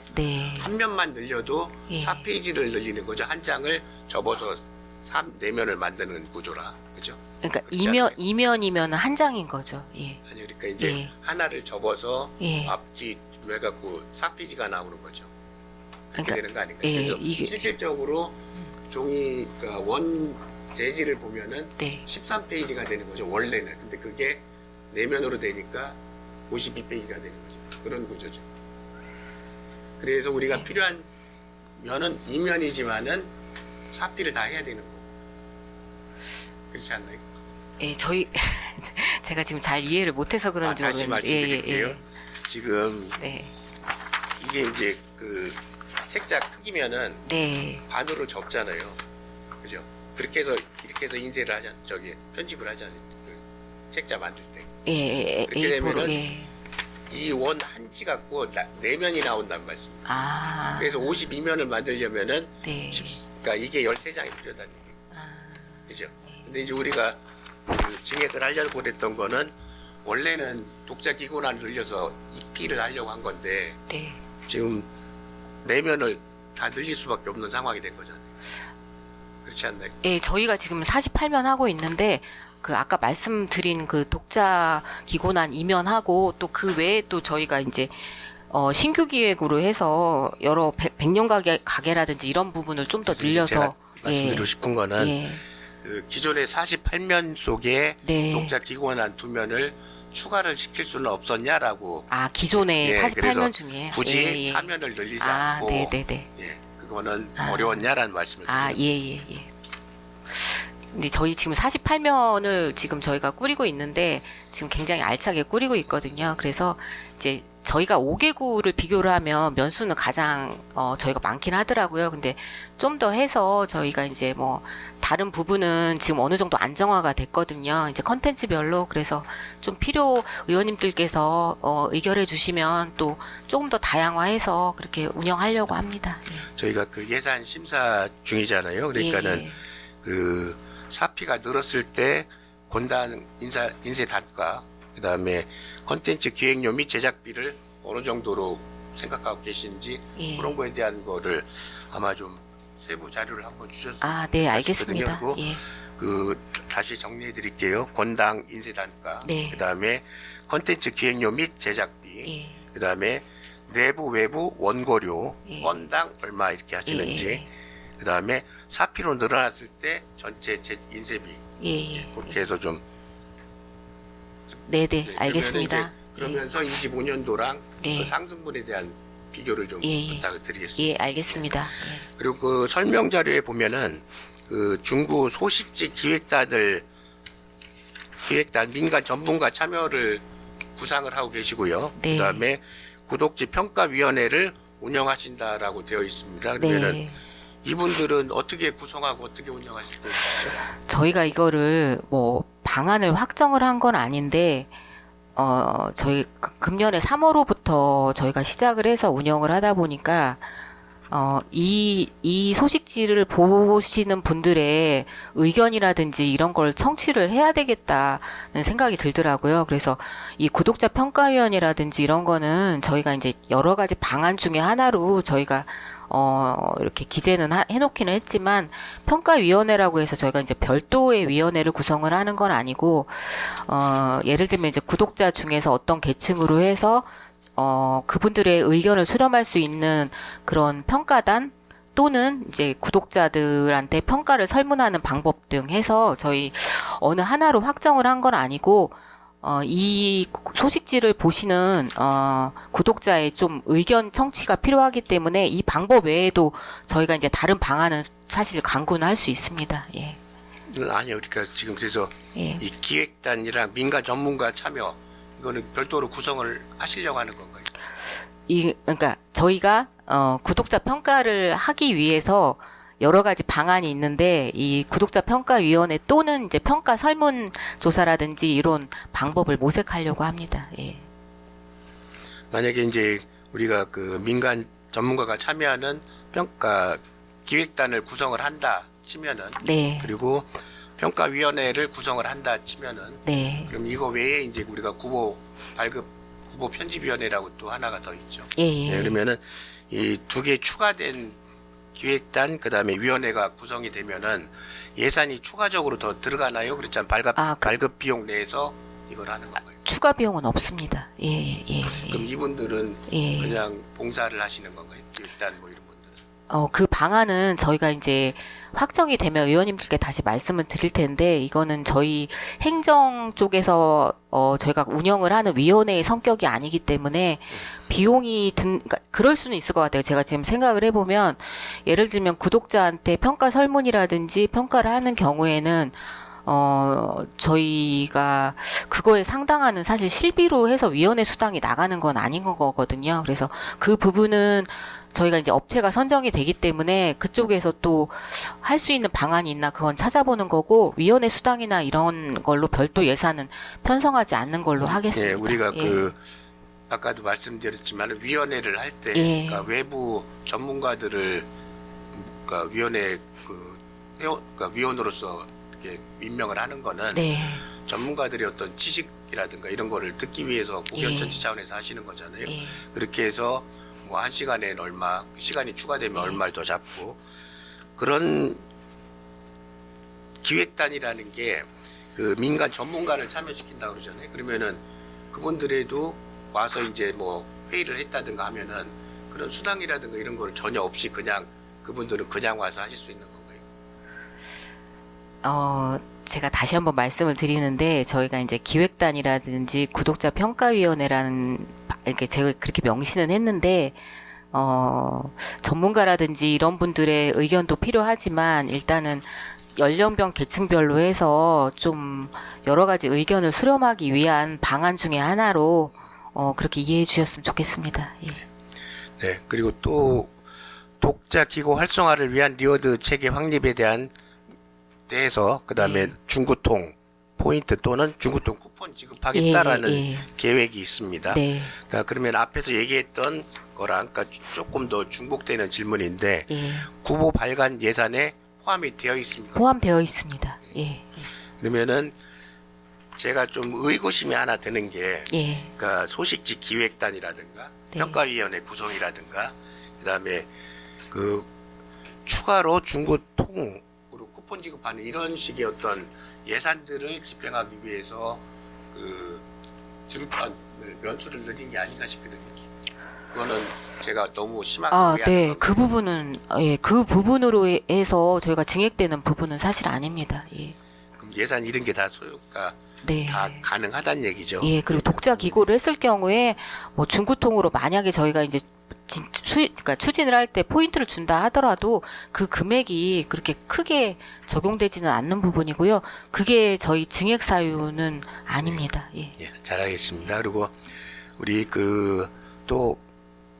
한 면만 늘려도 4페이지를 늘리는 거죠. 한 장을 접어서 4면을 만드는 구조라, 그죠? 그러니까 2면이면 한 장인 거죠. 예. 아니 그러니까 이제 하나를 접어서 앞뒤 해갖고 4페이지가 나오는 거죠. 그렇게 그러니까, 되는 거 아닌가요? 그래서 실질적으로 종이 그러니까 원 재질을 보면은 13페이지가 되는 거죠. 원래는. 근데 그게 4면으로 되니까 52페이지가 되는 거죠. 그런 구조죠. 그래서 우리가 필요한 면은 이면이지만은 사피를 다 해야 되는 거고. 그렇지 않나요? 예, 저희 제가 지금 잘 이해를 못해서 그런지 다시 모르겠는데 말씀드릴게요. 지금 네. 이게 이제 그 책자 크기면은 네. 반으로 접잖아요. 그죠? 그렇게 해서 이렇게 해서 인쇄를 하잖아요. 저기 편집을 하잖아요. 그 책자 만들 때. 예, 그렇게 되면은 예. 이 원 한치 갖고 4면이 나온다는 말씀입니다. 아. 그래서 52면을 만들려면은 네. 그러니까 이게 13장이 필요하다는 얘기예요. 아, 그죠? 근데 이제 우리가 그 증액을 하려고 그랬던 거는 원래는 독자 기고란을 늘려서 입기를 하려고 한 건데 네. 지금 4면을 다 늘릴 수밖에 없는 상황이 된 거잖아요. 그렇지 않나요? 예, 저희가 지금 48면 하고 있는데 그 아까 말씀드린 그 독자 기고난 2면 하고 또 그 외에 또 저희가 이제 신규 기획으로 해서 여러 백년 가게라든지 이런 부분을 좀 더 늘려서 제가 말씀드리고 싶은 거는 예. 그 기존의 48면 속에 네. 독자 기고난 2면을 추가를 시킬 수는 없었냐라고 아, 기존의 예, 48면 중에 굳이 예, 예. 4면을 늘리지 아, 않고 네, 네, 네. 예, 그거는 아. 어려웠냐라는 말씀을 드립니다. 아, 예, 예, 예. 근데 저희 지금 48면을 지금 저희가 꾸리고 있는데 지금 굉장히 알차게 꾸리고 있거든요. 그래서 이제 저희가 5개구를 비교를 하면 면수는 가장 저희가 많긴 하더라고요. 근데 좀 더 해서 저희가 이제 뭐 다른 부분은 지금 어느 정도 안정화가 됐거든요. 이제 컨텐츠별로. 그래서 좀 필요 의원님들께서 의결해 주시면 또 조금 더 다양화해서 그렇게 운영하려고 합니다. 저희가 그 예산 심사 중이잖아요. 그러니까는 예, 예. 그 사피가 늘었을 때 권단 인쇄 단가, 그다음에 컨텐츠 기획료 및 제작비를 어느 정도로 생각하고 계신지 예. 그런 거에 대한 거를 아마 좀 세부 자료를 한번 주셨으면 아, 네, 싶거든요. 알겠습니다. 그리고 예. 그 다시 정리해 드릴게요. 권당 인쇄 단가, 네. 그다음에 컨텐츠 기획료 및 제작비, 예. 그다음에 내부 외부 원고료 예. 건당 얼마 이렇게 하시는지, 예. 그다음에 사피로 늘어났을 때 전체 인쇄비 예, 예. 그렇게 해서 좀 네, 네, 네, 알겠습니다. 그러면서 25년도랑 네. 그 상승분에 대한 비교를 좀 예, 예. 부탁을 드리겠습니다. 예, 알겠습니다. 예. 그리고 그 설명 자료에 보면은 그 중구 소식지 기획단 민간 전문가 참여를 구상을 하고 계시고요. 네. 그다음에 구독지 평가위원회를 운영하신다라고 되어 있습니다. 그러면은 네. 이분들은 어떻게 구성하고 어떻게 운영하실 거예요? 저희가 이거를 뭐 방안을 확정을 한 건 아닌데 저희 금년에 3월로부터 저희가 시작을 해서 운영을 하다 보니까 이 소식지를 보시는 분들의 의견이라든지 이런 걸 청취를 해야 되겠다는 생각이 들더라고요. 그래서 이 구독자 평가위원회라든지 이런 거는 저희가 이제 여러 가지 방안 중에 하나로 저희가 이렇게 기재는 해놓기는 했지만 평가위원회라고 해서 저희가 이제 별도의 위원회를 구성을 하는 건 아니고 예를 들면 이제 구독자 중에서 어떤 계층으로 해서 그분들의 의견을 수렴할 수 있는 그런 평가단 또는 이제 구독자들한테 평가를 설문하는 방법 등 해서 저희 어느 하나로 확정을 한 건 아니고 이 소식지를 보시는 구독자의 좀 의견 청취가 필요하기 때문에 이 방법 외에도 저희가 이제 다른 방안은 사실 강구는 할 수 있습니다. 예. 아니요, 그러니까 지금 그래서 예. 이 기획단이랑 민간 전문가 참여 이거는 별도로 구성을 하시려고 하는 건가요? 그러니까 저희가 구독자 평가를 하기 위해서 여러 가지 방안이 있는데 이 구독자 평가위원회 또는 이제 평가 설문 조사라든지 이런 방법을 모색하려고 합니다. 예. 만약에 이제 우리가 그 민간 전문가가 참여하는 평가 기획단을 구성을 한다 치면은 네. 그리고 평가위원회를 구성을 한다 치면은 네. 그럼 이거 외에 이제 우리가 구보 편집위원회라고 또 하나가 더 있죠. 예. 예. 네, 그러면은 이 두 개 추가된 기획단 그다음에 위원회가 구성이 되면은 예산이 추가적으로 더 들어가나요? 그렇잖아요. 발급 비용 내에서 이걸 하는 건가요? 추가 비용은 없습니다. 예. 예. 예. 그럼 이분들은 예. 그냥 봉사를 하시는 건가요? 기획단 뭐 이런 분들은? 그 방안은 저희가 이제 확정이 되면 의원님들께 다시 말씀을 드릴 텐데, 이거는 저희 행정 쪽에서 저희가 운영을 하는 위원회의 성격이 아니기 때문에 비용이 그러니까 그럴 수는 있을 것 같아요. 제가 지금 생각을 해보면, 예를 들면 구독자한테 평가 설문이라든지 평가를 하는 경우에는 저희가 그거에 상당하는 사실 실비로 해서 위원회 수당이 나가는 건 아닌 거거든요. 그래서 그 부분은 저희가 이제 업체가 선정이 되기 때문에 그쪽에서 또 할 수 있는 방안이 있나 그건 찾아보는 거고, 위원회 수당이나 이런 걸로 별도 예산은 편성하지 않는 걸로 하겠습니다. 예, 우리가 예. 아까도 말씀드렸지만 위원회를 할 때 예. 그러니까 외부 전문가들을 그러니까 위원회 그러니까 위원으로서 이렇게 임명을 하는 거는 네. 전문가들의 어떤 지식이라든가 이런 거를 듣기 위해서 국연 예. 전체 차원에서 하시는 거잖아요. 예. 그렇게 해서 뭐 한 시간에는 얼마, 시간이 추가되면 얼마를 더 잡고, 그런 기획단이라는 게 그 민간 전문가를 참여시킨다 그러잖아요. 그러면은 그분들에도 와서 이제 뭐 회의를 했다든가 하면은 그런 수당이라든가 이런 거를 전혀 없이 그냥 그분들은 그냥 와서 하실 수 있는 건가요? 제가 다시 한번 말씀을 드리는데, 저희가 이제 기획단이라든지 구독자 평가위원회라는, 이렇게 제가 그렇게 명시는 했는데, 전문가라든지 이런 분들의 의견도 필요하지만, 일단은 연령별 계층별로 해서 좀 여러 가지 의견을 수렴하기 위한 방안 중에 하나로, 그렇게 이해해 주셨으면 좋겠습니다. 예. 네. 그리고 또 독자 기고 활성화를 위한 리워드 체계 확립에 대해서 그다음에 중구통 포인트 또는 중구통 쿠폰 지급하겠다라는 예. 계획이 있습니다. 네. 그러니까 그러면 앞에서 얘기했던 거랑 그러니까 조금 더 중복되는 질문인데, 예. 구보 발간 예산에 포함이 되어 있습니까? 포함되어 있습니다. 예. 그러면은 제가 좀 의구심이 하나 드는 게, 예. 그러니까 소식지 기획단이라든가 네. 평가위원회 구성이라든가 그다음에 그 추가로 중구통으로 쿠폰 지급하는 이런 식의 어떤 예산들을 집행하기 위해서 그 증권을 면수를 늘린 게 아닌가 싶거든요. 그거는 제가 너무 심하게 이해하는 네. 거고. 그 부분은, 그 부분으로 해서 저희가 증액되는 부분은 사실 아닙니다. 예. 그럼 예산 이런 게 다 소요가 네. 다 가능하다는 얘기죠. 예, 그리고 독자 기고를 했을 경우에 뭐 중구통으로 만약에 저희가 이제 그러니까 추진을 할 때 포인트를 준다 하더라도 그 금액이 그렇게 크게 적용되지는 않는 부분이고요. 그게 저희 증액 사유는 아닙니다. 예. 예, 잘하겠습니다. 그리고 우리 또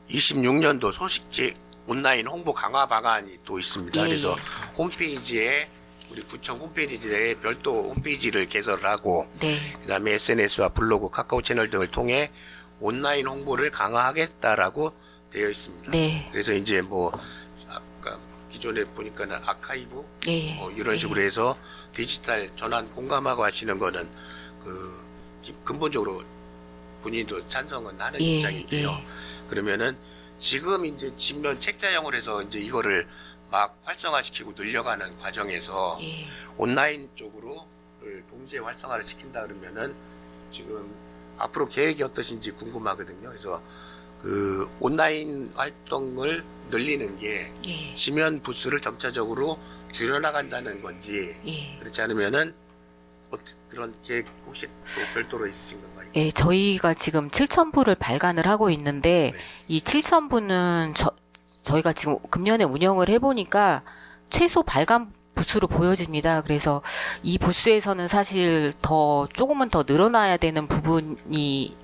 26년도 소식지 온라인 홍보 강화 방안이 또 있습니다. 예, 그래서 예. 홈페이지에 우리 구청 홈페이지에 별도 홈페이지를 개설을 하고, 네. 그다음에 SNS와 블로그, 카카오 채널 등을 통해 온라인 홍보를 강화하겠다라고 되어 있습니다. 네. 그래서 이제 뭐 아까 기존에 보니까는 아카이브 예. 이런 식으로 예. 해서 디지털 전환 공감하고 하시는 거는 근본적으로 본인도 찬성은 하는 예, 입장인데요. 예. 그러면은 지금 이제 진면 책자형으로 해서 이제 이거를 막 활성화시키고 늘려가는 과정에서 예. 온라인 쪽으로를 동시에 활성화를 시킨다 그러면은 지금 앞으로 계획이 어떠신지 궁금하거든요. 그래서 그 온라인 활동을 늘리는 게 예. 지면 부수를 점차적으로 줄여나간다는 건지, 예. 그렇지 않으면은 그런 계획 혹시 또 별도로 있으신 건가요? 예, 저희가 지금 7,000부를 발간을 하고 있는데, 네. 이 7,000부는 저희가 지금 금년에 운영을 해보니까 최소 발간 부수로 보여집니다. 그래서 이 부수에서는 사실 조금은 더 늘어나야 되는 부분이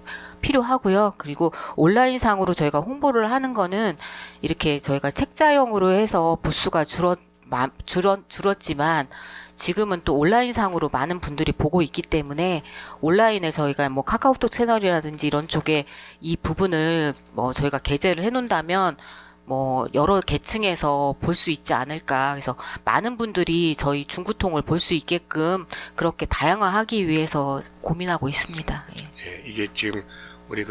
필요하고요. 그리고 온라인상으로 저희가 홍보를 하는 거는 이렇게 저희가 책자형으로 해서 부수가 줄었지만, 지금은 또 온라인상으로 많은 분들이 보고 있기 때문에 온라인에 저희가 뭐 카카오톡 채널이라든지 이런 쪽에 이 부분을 뭐 저희가 게재를 해놓는다면 뭐 여러 계층에서 볼 수 있지 않을까. 그래서 많은 분들이 저희 중구통을 볼 수 있게끔 그렇게 다양화하기 위해서 고민하고 있습니다. 예. 예, 이게 지금 우리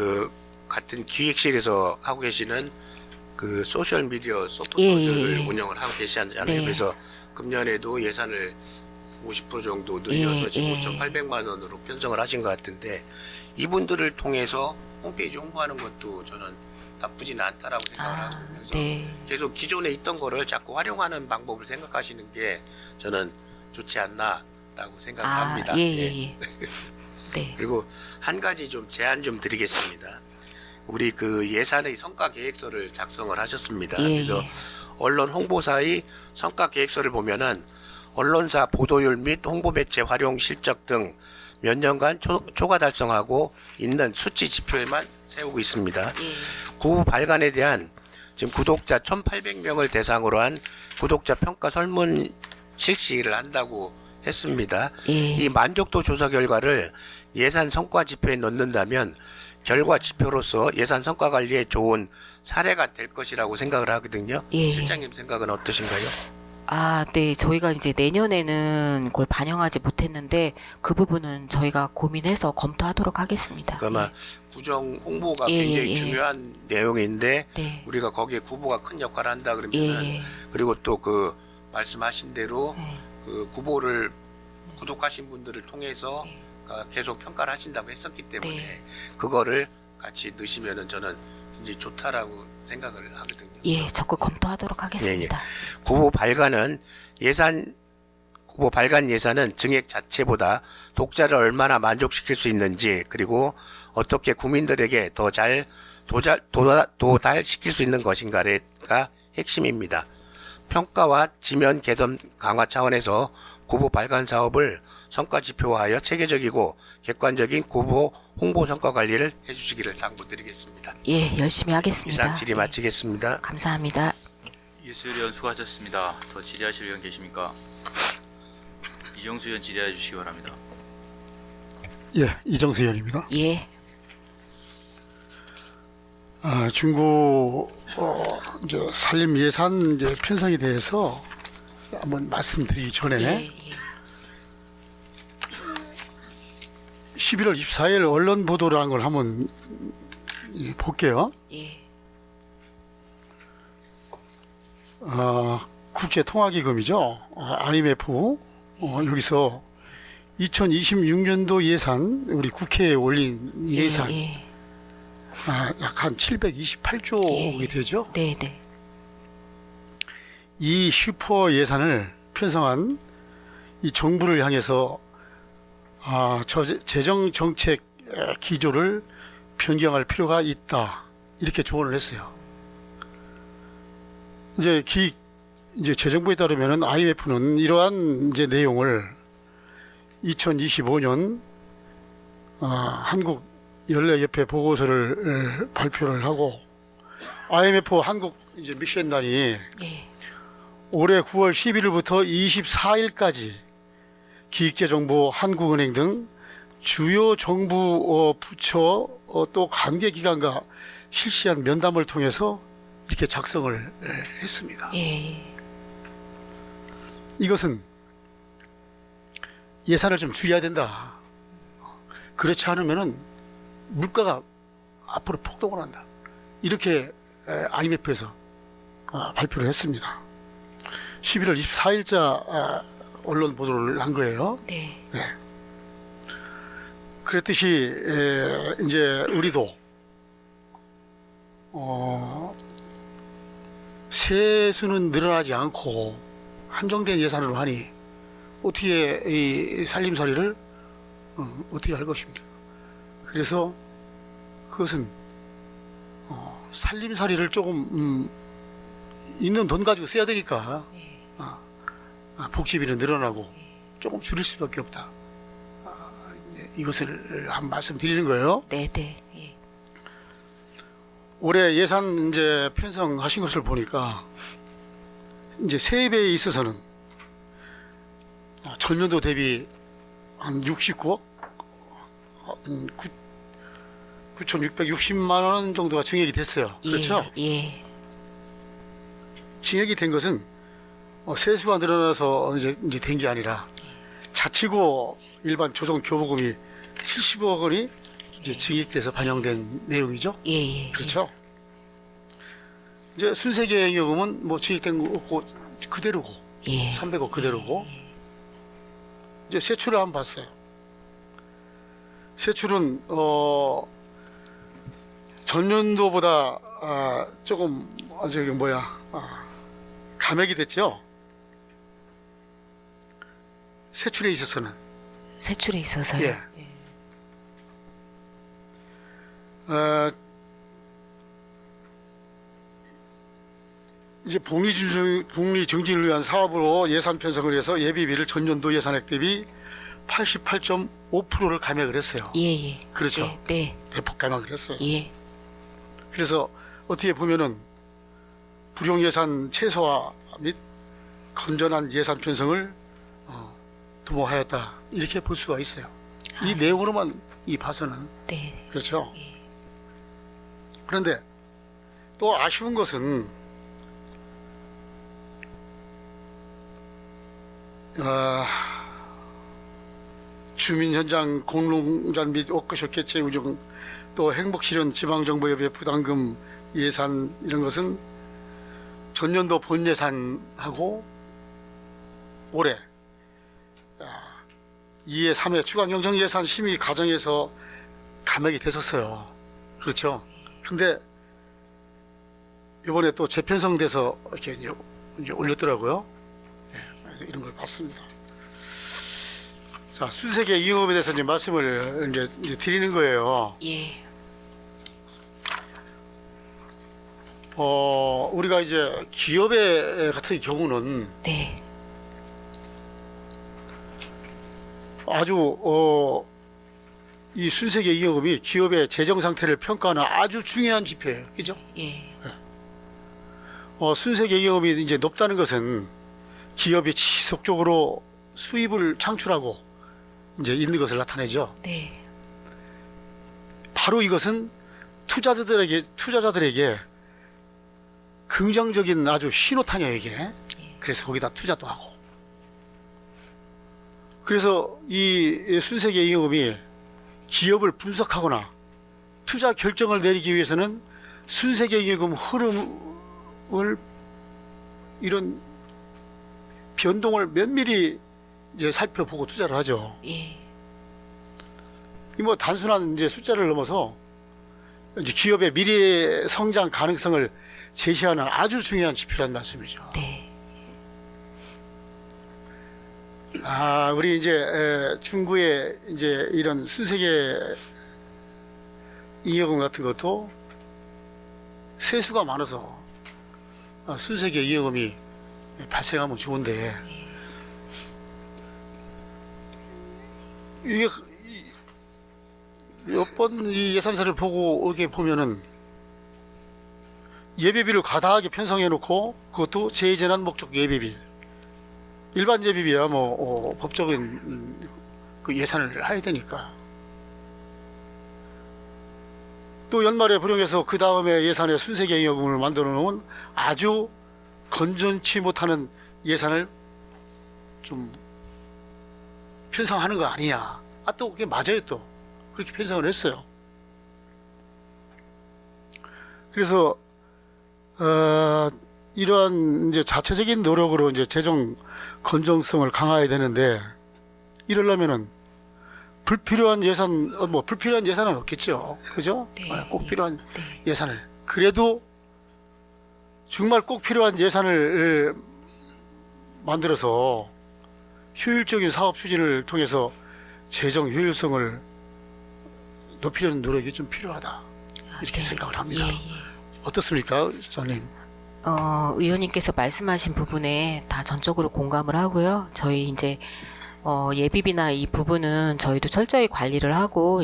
같은 기획실에서 하고 계시는 그 소셜 미디어 소프트웨어를 예. 운영을 하고 계시잖아요. 네. 그래서 금년에도 예산을 50% 정도 늘려서 예, 지금 예. 5,800만 원으로 편성을 하신 것 같은데, 이분들을 통해서 홈페이지 홍보하는 것도 저는 나쁘지는 않다라고 생각을 아, 하거든요. 그래서 네. 계속 기존에 있던 거를 자꾸 활용하는 방법을 생각하시는 게 저는 좋지 않나라고 생각합니다. 예, 예, 예. 네. 그리고 한 가지 좀 제안 좀 드리겠습니다. 우리 그 예산의 성과 계획서를 작성을 하셨습니다. 예, 그래서 예. 언론 홍보사의 성과 계획서를 보면은 언론사 보도율 및 홍보 매체 활용 실적 등 몇 년간 초과 달성하고 있는 수치 지표에만 세우고 있습니다. 예. 구후 발간에 대한 지금 구독자 1,800명을 대상으로 한 구독자 평가 설문 실시를 한다고 했습니다. 예. 이 만족도 조사 결과를 예산 성과 지표에 넣는다면 결과 지표로서 예산 성과 관리에 좋은 사례가 될 것이라고 생각을 하거든요. 예. 실장님 생각은 어떠신가요? 아, 네. 저희가 이제 내년에는 그걸 반영하지 못했는데 그 부분은 저희가 고민해서 검토하도록 하겠습니다. 그러면 구정 홍보가 예, 굉장히 예, 예. 중요한 내용인데 네. 우리가 거기에 구보가 큰 역할을 한다 예, 그러면은 예. 그리고 또 그 말씀하신 대로 네. 그 구보를 구독하신 분들을 통해서 네. 계속 평가를 하신다고 했었기 때문에 네. 그거를 같이 넣으시면은 저는 굉장히 좋다라고 생각을 하거든요. 예, 적극 검토하도록 하겠습니다. 구보 발간은 구보 발간 예산은 증액 자체보다 독자를 얼마나 만족시킬 수 있는지 그리고 어떻게 국민들에게 더 잘 도달시킬 수 있는 것인가가 핵심입니다. 평가와 지면 개선 강화 차원에서 구보 발간 사업을 성과 지표화하여 체계적이고 객관적인 구보 홍보 성과 관리를 해주시기를 당부드리겠습니다. 예, 열심히 하겠습니다. 이상 질의 마치겠습니다. 감사합니다. 이수열 의원 수고하셨습니다. 더 질의하실 의원 계십니까? 이정수 의원 질의해 주시기 바랍니다. 예, 이정수 의원입니다. 예, 중구 이제 산림 예산 이제 편성에 대해서 한번 말씀드리기 전에 예, 예. 11월 24일 언론 보도라는 걸 한번 볼게요. 예, 국제통화기금이죠. IMF 여기서 2026년도 예산 우리 국회에 올린 예산 예, 약 한 728조이 되죠. 네, 네. 이 슈퍼 예산을 편성한 이 정부를 향해서 재정 정책 기조를 변경할 필요가 있다 이렇게 조언을 했어요. 이제 재정부에 따르면은 IMF는 이러한 이제 내용을 2025년 한국 연례협회 보고서를 발표를 하고 IMF 한국 이제 미션단이 예, 올해 9월 11일부터 24일까지 기획재정부, 한국은행 등 주요 정부 부처 또 관계기관과 실시한 면담을 통해서 이렇게 작성을 했습니다. 예, 이것은 예산을 좀 줄여야 된다. 그렇지 않으면은 물가가 앞으로 폭등을 한다. 이렇게 IMF에서 발표를 했습니다. 11월 24일자 언론 보도를 한 거예요. 네. 그랬듯이 이제 우리도 세수는 늘어나지 않고 한정된 예산으로 하니 어떻게 이 살림살이를 어떻게 할 것입니까? 그래서 그것은 살림살이를 조금 있는 돈 가지고 써야 되니까 복지비는 늘어나고 조금 줄일 수밖에 없다. 이것을 한 말씀 드리는 거예요. 네, 네. 예. 올해 예산 이제 편성하신 것을 보니까 이제 세입에 있어서는 전년도 대비 한 69억 9,660만 원 정도가 증액이 됐어요. 그렇죠? 예, 증액이 된 것은 세수가 늘어나서 이제 된 게 아니라 자치구 일반 조정 교부금이 70억 원이 이제 증액돼서 반영된 내용이죠. 예, 예. 그렇죠? 이제 순세계잉여금은 뭐 증액된 거 없고 그대로고 예. 300억 그대로고 이제 세출을 한번 봤어요. 세출은 전년도보다 조금 감액이 됐죠. 세출에 있어서는. 세출에 있어서요. 예. 이제 복리 증진을 위한 사업으로 예산 편성을 해서 예비비를 전년도 예산액 대비 88.5%를 감액을 했어요. 예. 그렇죠. 네. 대폭 감액을 했어요. 예. 그래서 어떻게 보면은 불용 예산 최소화 및 건전한 예산 편성을 도모하였다, 이렇게 볼 수가 있어요. 이 내용으로만 봐서는. 네. 그렇죠. 예. 그런데 또 아쉬운 것은 주민 현장 공농장 및 워크숍 개최 운영, 또 행복실현 지방정부협회 부담금 예산, 이런 것은 전년도 본 예산하고 올해 2회, 3회 추가경정 예산 심의 과정에서 감액이 됐었어요. 그렇죠. 근데 이번에 또 재편성돼서 이렇게 이제 올렸더라고요. 그래서 이런 걸 봤습니다. 자, 순세계 이용업에 대해서 이제 말씀을 이제 드리는 거예요. 예. 우리가 이제 기업의 같은 경우는 네. 아주 이 순세계 이용업이 기업의 재정 상태를 평가하는 아주 중요한 지표예요. 그죠? 예. 순세계 이용업이 이제 높다는 것은 기업이 지속적으로 수입을 창출하고 이제 있는 것을 나타내죠. 네. 바로 이것은 투자자들에게 긍정적인 아주 신호탄이에요, 이게. 그래서 거기다 투자도 하고. 그래서 이 순세계 이용업이 기업을 분석하거나 투자 결정을 내리기 위해서는 순세계 이용업 흐름을, 이런 변동을 면밀히 이제 살펴보고 투자를 하죠. 예. 이 단순한 이제 숫자를 넘어서 이제 기업의 미래 성장 가능성을 제시하는 아주 중요한 지표라는 말씀이죠. 네. 우리 이제 중구의 이제 이런 순세계 이용업 같은 것도 세수가 많아서 순세계 이용업이 발생하면 좋은데, 이게 몇 번 이 예산서를 보고 이렇게 보면은 예비비를 과다하게 편성해 놓고, 그것도 재재난 목적 예비비, 일반 예비비야 법적인 그 예산을 해야 되니까. 또 연말에 불용해서 그 다음에 예산에 순세계 이용금을 만들어 놓은 아주 건전치 못하는 예산을 좀 편성하는 거 아니냐. 또 그게 맞아요. 또 그렇게 편성을 했어요. 그래서 이러한 이제 자체적인 노력으로 이제 재정 건전성을 강화해야 되는데, 이러려면은 불필요한 예산, 불필요한 예산은 없겠죠. 그죠? 네. 꼭 필요한 네. 예산을. 그래도 정말 꼭 필요한 예산을 만들어서 효율적인 사업 추진을 통해서 재정 효율성을 높이려는 노력이 좀 필요하다, 이렇게 네. 생각을 합니다. 예. 어떻습니까, 선생님? 의원님께서 말씀하신 부분에 다 전적으로 공감을 하고요. 저희 이제 예비비나 이 부분은 저희도 철저히 관리를 하고,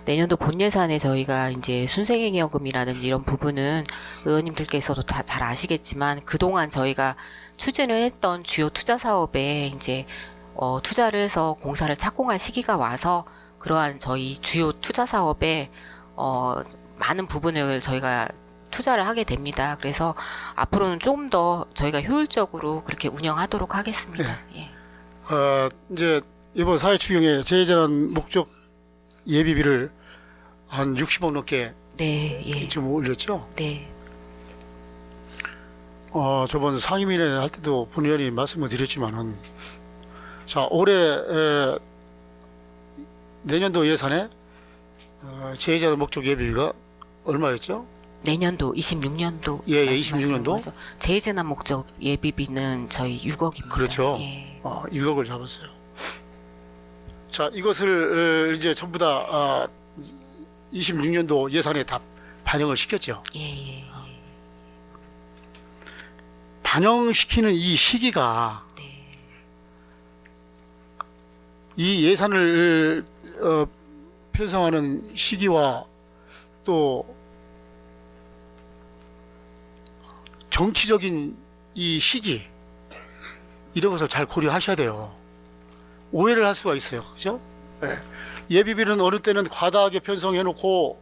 내년도 본 예산에 저희가 이제 순세경영금이라든지 이런 부분은 의원님들께서도 다 잘 아시겠지만, 그동안 저희가 추진을 했던 주요 투자 사업에 이제 투자를 해서 공사를 착공할 시기가 와서 그러한 저희 주요 투자 사업에 많은 부분을 저희가 투자를 하게 됩니다. 그래서 앞으로는 조금 더 저희가 효율적으로 그렇게 운영하도록 하겠습니다. 예. 이제 이번 사회 추경에 재재난 목적 예비비를 한 60억 넘게 네, 예. 지금 올렸죠. 네, 저번 상임위에 할 때도 본 의원이 말씀을 드렸지만은, 자, 올해 내년도 예산에 재재난 목적 예비비가 얼마였죠? 내년도 26년도 예, 26년도? 재해재난 목적 예비비는 저희 6억입니다. 그렇죠. 예. 6억을 잡았어요. 자, 이것을 이제 전부 다 26년도 예산에 다 반영을 시켰죠. 예, 예. 반영시키는 이 시기가 네. 이 예산을 편성하는 시기와 또 정치적인 이 시기 이런 것을 잘 고려하셔야 돼요. 오해를 할 수가 있어요. 그죠? 예. 예비비는 어느 때는 과다하게 편성해 놓고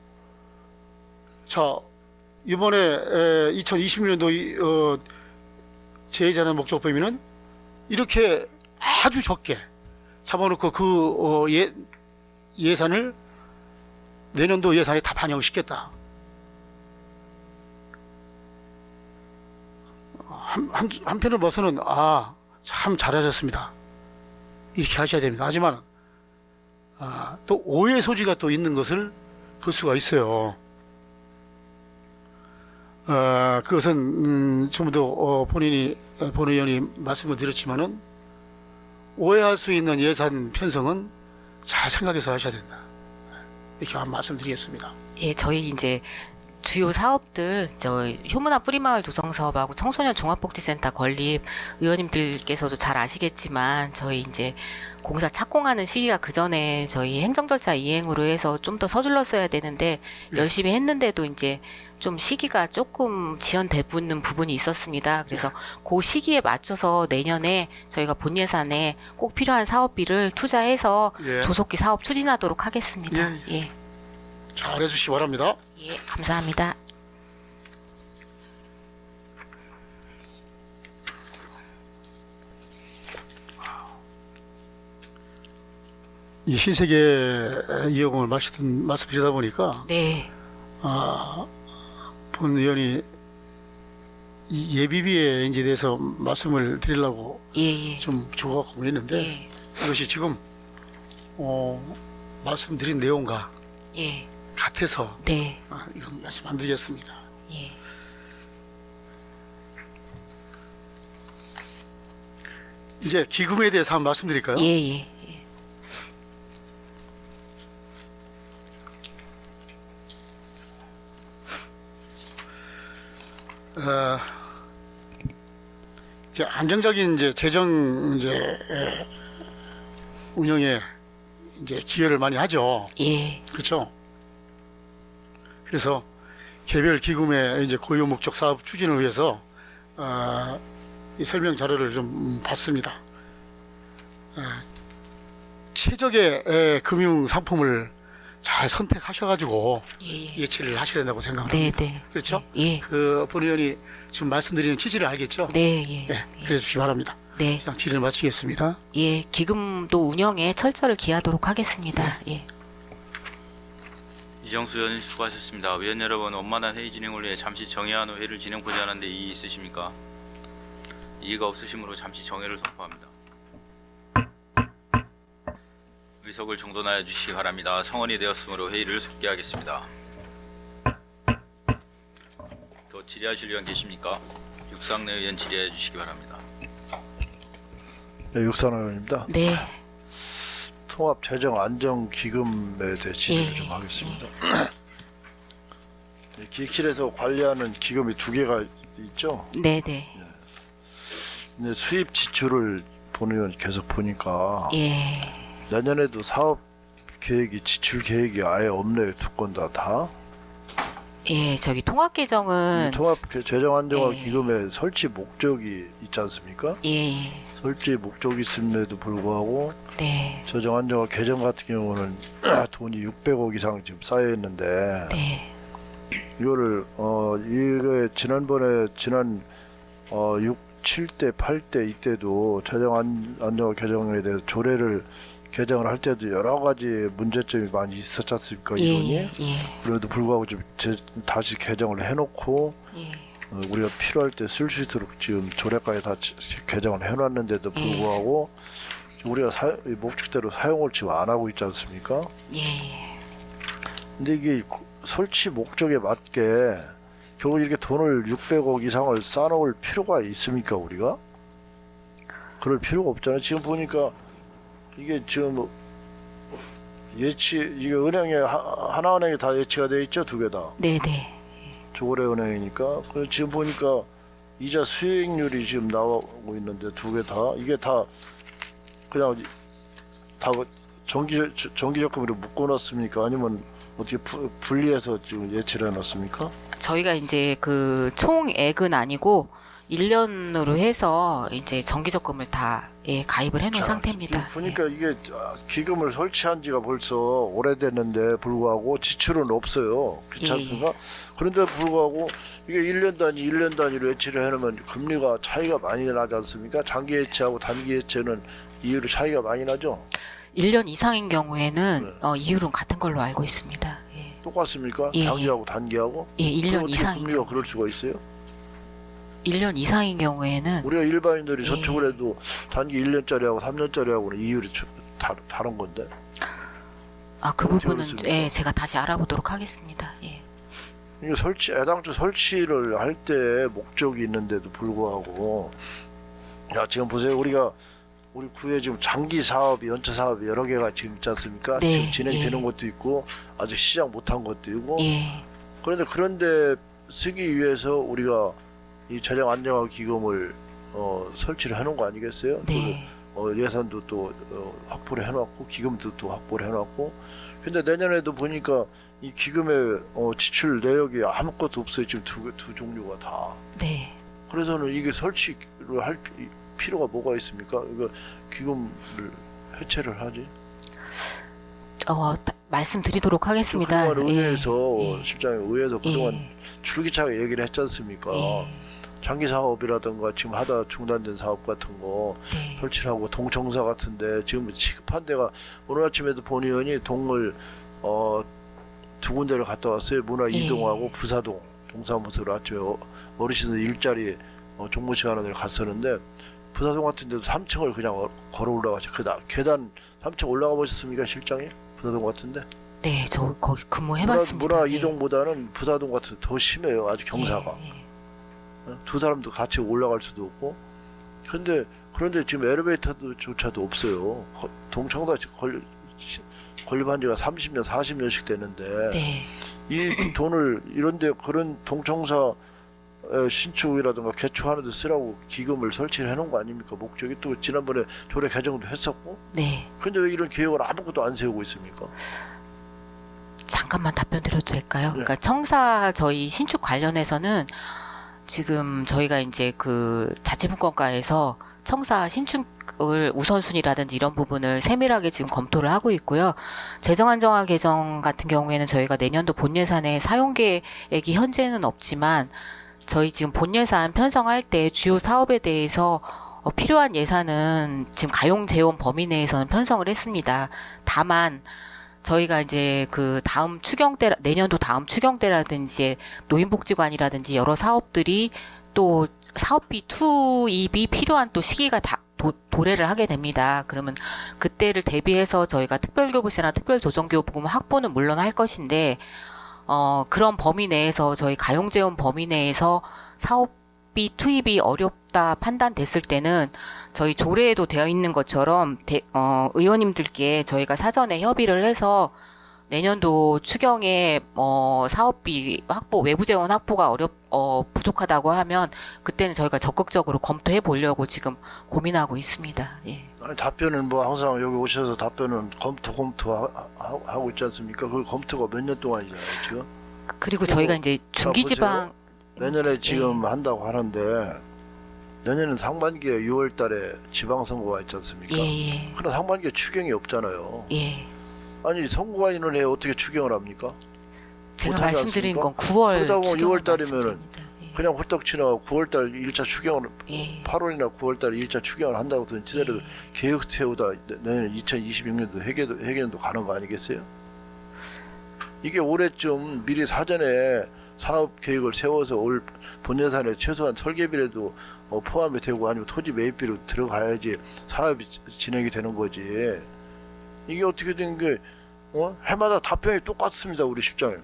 자 이번에 2020년도 재해재난 목적 범위는 이렇게 아주 적게 잡아놓고 그 예산을 내년도 예산에 다 반영시켰다. 한편으로 봐서는 참 잘하셨습니다. 이렇게 하셔야 됩니다. 하지만 또 오해 소지가 또 있는 것을 볼 수가 있어요. 그것은 전부도 본 의원이 말씀을 드렸지만은 오해할 수 있는 예산 편성은 잘 생각해서 하셔야 된다. 이렇게 한 말씀드리겠습니다. 예, 저희 이제 주요 사업들, 효문화 뿌리마을 도성 사업하고 청소년 종합복지센터 건립 의원님들께서도 잘 아시겠지만 저희 이제 공사 착공하는 시기가 그 전에 저희 행정 절차 이행으로 해서 좀 더 서둘렀어야 되는데 네. 열심히 했는데도 이제 좀 시기가 조금 지연되는 부분이 있었습니다. 그래서 그 시기에 맞춰서 내년에 저희가 본 예산에 꼭 필요한 사업비를 투자해서 예. 조속히 사업 추진하도록 하겠습니다. 예. 잘 해주시기 바랍니다. 예, 감사합니다. 이 신세계 이용을 말씀드리다 보니까 네. 본 의원이 이 예비비에 이제 대해서 말씀을 드리려고 예, 예. 좀 주고받고 있는데 예. 이것이 지금 말씀드린 내용과 예. 같아서 네. 이런 말씀 안 드리겠습니다. 예. 이제 기금에 대해서 한번 말씀드릴까요? 예, 예. 이제 안정적인 이제 재정 운영에 이제 기여를 많이 하죠. 예. 그렇죠. 그래서 개별 기금의 이제 고유 목적 사업 추진을 위해서 이 설명 자료를 좀 봤습니다. 최적의 금융 상품을 잘 선택하셔가지고 예. 예치를 하셔야 된다고 네, 생각합니다. 네. 그렇죠? 예. 본 의원이 지금 말씀드리는 취지를 알겠죠? 네, 예. 네, 그래 주시기 바랍니다. 네. 이상 질의를 마치겠습니다. 예. 기금도 운영에 철저를 기하도록 하겠습니다. 예. 이정수 의원님 수고하셨습니다. 의원 여러분, 원만한 회의 진행을 위해 잠시 정회한 후 회의를 진행하고자 하는데 이의 있으십니까? 이의가 없으시므로 잠시 정회를 선포합니다. 의석을 정돈하여 주시기 바랍니다. 성원이 되었으므로 회의를 속기하겠습니다. 더 질의하실 의원 계십니까? 육상내 의원 질의해 주시기 바랍니다. 네, 육상 의원입니다. 네. 통합재정안정기금에 대해 질의를 예. 좀 하겠습니다. 기획실에서 관리하는 기금이 두 개가 있죠. 네, 네. 근데 수입 지출을 본 의원 계속 보니까 예. 내년에도 사업 계획이 지출 계획이 아예 없네요. 두 건 다. 예, 저기 통합 개정은 통합재정안정화 예. 기금의 설치 목적이 있지 않습니까? 예. 설치 목적이 있음에도 불구하고 네. 재정안정화 개정 같은 경우는 돈이 600억 이상 지금 쌓여 있는데 네. 이거를 이게 지난 6, 7대, 8대 이때도 재정안정화 개정에 대해서 개정을 할 때도 여러 가지 문제점이 많이 있었지 않습니까? 이론이. 예. 예. 그래도 불구하고 지금 다시 개정을 해놓고 예. 우리가 필요할 때 쓸 수 있도록 지금 조례까지 다 개정을 해놨는데도 불구하고 우리가 목적대로 사용을 지금 안 하고 있지 않습니까? 예. 근데 이게 설치 목적에 맞게 결국 이렇게 돈을 600억 이상을 쌓아놓을 필요가 있습니까 우리가? 그럴 필요가 없잖아요. 지금 보니까 이게 지금 예치 이게 은행에 하나은행에 다 예치가 돼 있죠, 두 개 다. 네네. 조고래은행이니까. 그래서 지금 보니까 이자 수익률이 지금 나오고 있는데 두 개 다 이게 다 그냥 다 정기적금으로 묶어놨습니까? 아니면 어떻게 분리해서 지금 예치를 해놨습니까? 저희가 이제 그 총액은 아니고 1년으로 해서 이제 정기적금을 다 가입을 해놓은 자, 상태입니다. 보니까 이게 기금을 설치한 지가 벌써 오래됐는데 불구하고 지출은 없어요. 그렇지 예, 않습니까? 그런데 불구하고 이게 1년 단위로 예치를 해놓으면 금리가 차이가 많이 나지 않습니까? 장기 예치하고 단기 예치는 이율이 차이가 많이 나죠? 1년 이상인 경우에는 네. 이율은 같은 걸로 알고 있습니다. 예. 똑같습니까? 예, 장기하고 단기하고? 예, 1년 어떻게 이상인 금리가 경우. 그럴 수가 있어요? 1년 이상인 경우에는 우리가 일반인들이 예. 저축을 해도 단기 1년짜리하고 3년짜리하고는 이율이 다른 건데. 그 어떻게 부분은 그렇습니까? 제가 다시 알아보도록 하겠습니다. 예. 이게 애당초 설치를 할 때 목적이 있는데도 불구하고, 야, 지금 보세요. 우리 구에 지금 장기 사업이, 연차 사업이 여러 개가 지금 있지 않습니까? 네, 지금 진행되는 예. 것도 있고, 아직 시작 못한 것도 있고, 예. 그런데 쓰기 위해서 우리가 이 재정 안정화 기금을 설치를 해놓은 거 아니겠어요? 네. 예산도 또 확보를 해놨고 기금도 또 확보를 해놨고 근데 내년에도 보니까 이 기금의 지출 내역이 아무것도 없어요. 지금 두 종류가 다. 네. 그래서는 이게 설치를 할 필요가 뭐가 있습니까? 이거 기금을 해체를 하지. 말씀드리도록 하겠습니다. 그동안 의회에서 예. 실장님 의회에서 그동안 예. 줄기차게 얘기를 했지 않습니까? 예. 장기 사업이라든가 지금 하다 중단된 사업 같은 거 네. 설치를 하고 동청사 같은데 지금 시급한 데가 오늘 아침에도 본 의원이 동을 두 군데를 갔다 왔어요. 문화 예. 이동하고 부사동 동사무소로 아침에 어르신들 일자리 종무 시간에 갔었는데 부사동 같은 데도 3층을 그냥 걸어 올라가죠. 계단 3층 올라가 보셨습니까, 실장님? 부사동 같은데? 네, 저 거기 근무해봤습니다. 문화 예. 이동보다는 부사동 같은 데 더 심해요. 아주 경사가. 예, 예. 두 사람도 같이 올라갈 수도 없고. 그런데 지금 엘리베이터조차도 없어요. 동청사 건립한 지가 30년, 40년씩 되는데 네. 이 돈을 이런데 그런 동청사 신축이라든가 개축하는 데 쓰라고 기금을 설치를 해놓은 거 아닙니까? 목적이 또 지난번에 조례 개정도 했었고. 네. 근데 왜 이런 계획을 아무것도 안 세우고 있습니까? 잠깐만 답변 드려도 될까요? 네. 그러니까 청사 저희 신축 관련해서는 지금 저희가 이제 그 자치분권과에서 청사 신축을 우선순위라든지 이런 부분을 세밀하게 지금 검토를 하고 있고요. 재정안정화 개정 같은 경우에는 저희가 내년도 본예산에 사용 계획이 현재는 없지만 저희 지금 본예산 편성할 때 주요 사업에 대해서 필요한 예산은 지금 가용재원 범위 내에서는 편성을 했습니다. 다만 저희가 이제 그 다음 추경 때, 내년도 다음 추경 때라든지 노인복지관이라든지 여러 사업들이 또 사업비 투입이 필요한 또 시기가 도래를 하게 됩니다. 그러면 그때를 대비해서 저희가 특별교부세나 특별조정교부금 확보는 물론 할 것인데, 그런 범위 내에서 저희 가용재원 범위 내에서 사업비 투입이 어렵다 판단됐을 때는 저희 조례에도 되어 있는 것처럼 의원님들께 저희가 사전에 협의를 해서 내년도 추경에 사업비 확보, 외부 재원 확보가 부족하다고 하면 그때는 저희가 적극적으로 검토해 보려고 지금 고민하고 있습니다. 예. 아니, 답변은 뭐 항상 여기 오셔서 답변은 검토하고 있지 않습니까? 그 검토가 몇 년 동안이잖아요, 지금. 그리고 저희가 이제 중기지방 내년에 지금 한다고 하는데 내년은 상반기에 6월 달에 지방선거가 있지 않습니까? 예. 그러나 상반기에 추경이 없잖아요. 예. 아니 선거가 있는 해에 어떻게 추경을 합니까? 제가 못하지 말씀드린 않습니까? 건 9월 그러다 보면 추경을 6월 달이면은 말씀드립니다. 예. 그냥 훌떡 지나가고 9월 달 1차 추경을 예. 8월이나 9월 달에 1차 추경을 한다고 치더라도 계획 세우다 내년 2026년도 회계년도 가는 거 아니겠어요? 이게 올해쯤 미리 사전에 사업 계획을 세워서 올 본예산에 최소한 설계비라도 포함이 되고 아니면 토지 매입비로 들어가야지 사업이 진행이 되는 거지. 이게 어떻게 된 게 해마다 답변이 똑같습니다, 우리 실장님.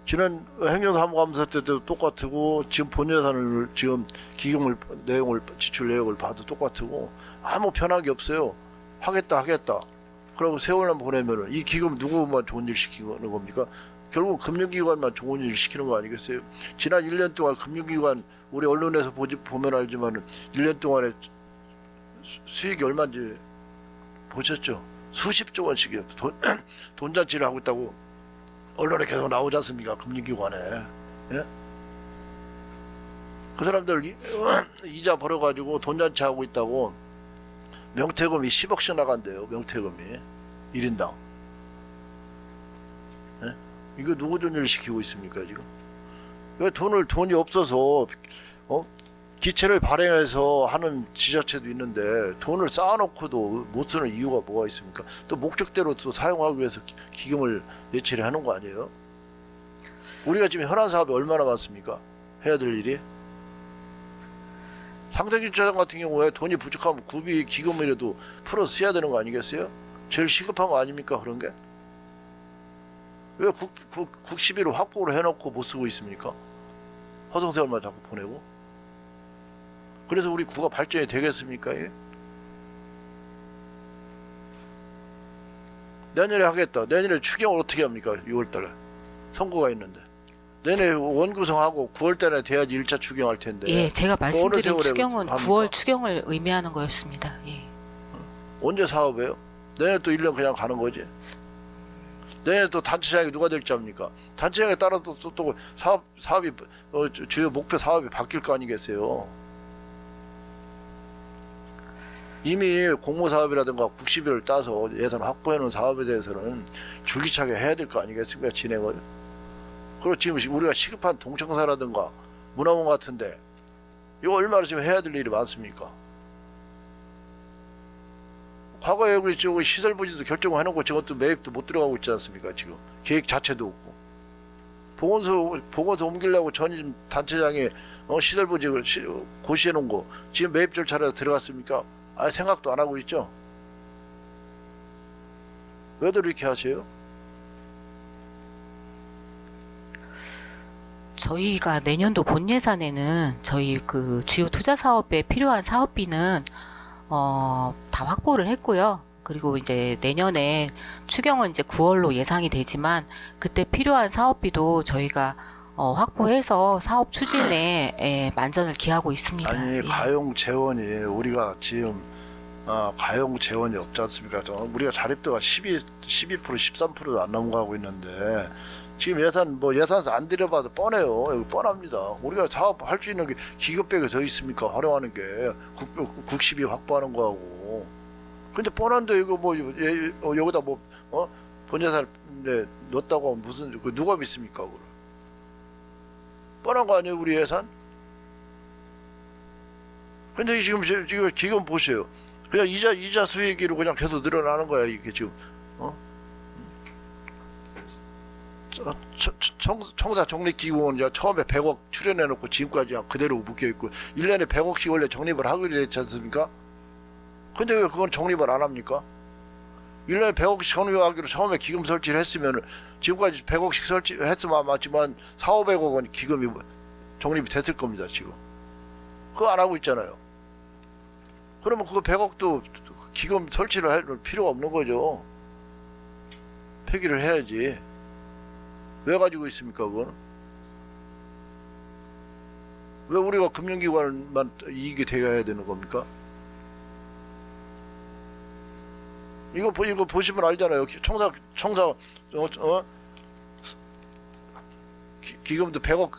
지난 행정사무감사 때도 똑같고 지금 본예산을 지금 기금을 내용을 지출 내용을 봐도 똑같고 아무 변한 게 없어요. 하겠다. 그러고 세월만 보내면은 이 기금 누구만 좋은 일 시키는 겁니까? 결국 금융기관만 좋은 일 시키는 거 아니겠어요? 지난 1년 동안 금융기관 우리 언론에서 보면 알지만 1년 동안에 수익이 얼마인지 보셨죠? 수십조 원씩이요. 돈잔치를 하고 있다고 언론에 계속 나오지 않습니까? 금융기관에. 예? 그 사람들 이자 벌어가지고 돈잔치 하고 있다고 명태금이 10억씩 나간대요. 명태금이 1인당. 예? 이거 누구 존재를 시키고 있습니까 지금? 왜 돈이 없어서 기체를 발행해서 하는 지자체도 있는데 돈을 쌓아놓고도 못 쓰는 이유가 뭐가 있습니까? 또 목적대로 또 사용하기 위해서 기금을 예치를 하는 거 아니에요? 우리가 지금 현안 사업이 얼마나 많습니까? 해야 될 일이? 상생주차장 같은 경우에 돈이 부족하면 구비 기금이라도 풀어 써야 되는 거 아니겠어요? 제일 시급한 거 아닙니까 그런 게? 왜 국시비로 확보를 해놓고 못 쓰고 있습니까? 허송세월만 자꾸 보내고. 그래서 우리 구가 발전이 되겠습니까? 이게? 내년에 하겠다. 내년에 추경을 어떻게 합니까? 6월달에 선거가 있는데. 내년에 원구성하고 9월달에 돼야지 1차 추경할 텐데. 예, 제가 말씀드린 추경은 합니까? 9월 추경을 의미하는 거였습니다. 예. 언제 사업해요? 내년에 또 1년 그냥 가는 거지. 내년에 또 단체장이 누가 될지 압니까? 단체장에 따라 또 사업이 주요 목표 사업이 바뀔 거 아니겠어요? 이미 공모사업이라든가 국시비를 따서 예산 확보해 놓은 사업에 대해서는 줄기차게 해야 될 거 아니겠습니까? 진행을. 그리고 지금 우리가 시급한 동청사라든가 문화원 같은데 이거 얼마나 지금 해야 될 일이 많습니까? 과거에 여기 시설 부지도 결정을 해놓고 저것도 매입도 못 들어가고 있지 않습니까? 지금 계획 자체도 없고 보건소 옮기려고 전임 단체장이 시설 부지 고시해 놓은 거 지금 매입 절차로 들어갔습니까? 아예 생각도 안 하고 있죠. 왜들 이렇게 하세요? 저희가 내년도 본 예산에는 저희 그 주요 투자 사업에 필요한 사업비는 다 확보를 했고요. 그리고 이제 내년에 추경은 이제 9월로 예상이 되지만 그때 필요한 사업비도 저희가 확보해서 사업 추진에 만전을 기하고 있습니다. 아니 예. 가용 재원이 우리가 지금 가용 재원이 없지 않습니까? 우리가 자립도가 12% 13%도 안 넘어가고 있는데 지금 예산서 안 들여봐도 뻔해요. 여기 뻔합니다. 우리가 사업할 수 있는 게 기급백에 더 있습니까? 활용하는 게 국시비 확보하는 거하고. 근데 뻔한데 이거 여기다 본예산에 넣었다고 하면 무슨 누가 믿습니까? 그걸? 뻔한 거 아니에요, 우리 예산? 근데 지금 기금 보세요. 그냥 이자 수익으로 그냥 계속 늘어나는 거야, 이게 지금. 청사 적립기금은 처음에 100억 출연해놓고 지금까지 그대로 묶여있고 1년에 100억씩 원래 적립을 하기로 했지 않습니까? 근데 왜 그건 적립을 안 합니까? 1년에 100억씩 적립하기로 처음에 기금 설치를 했으면 지금까지 100억씩 설치했으면 맞지만 4,500억은 기금이 적립이 됐을 겁니다. 지금 그거 안 하고 있잖아요. 그러면 그거 100억도 기금 설치를 할 필요가 없는 거죠. 폐기를 해야지. 왜 가지고 있습니까, 그건? 왜 우리가 금융기관만 이익이 되어야 되는 겁니까? 이거 보시면 알잖아요. 기금도 100억,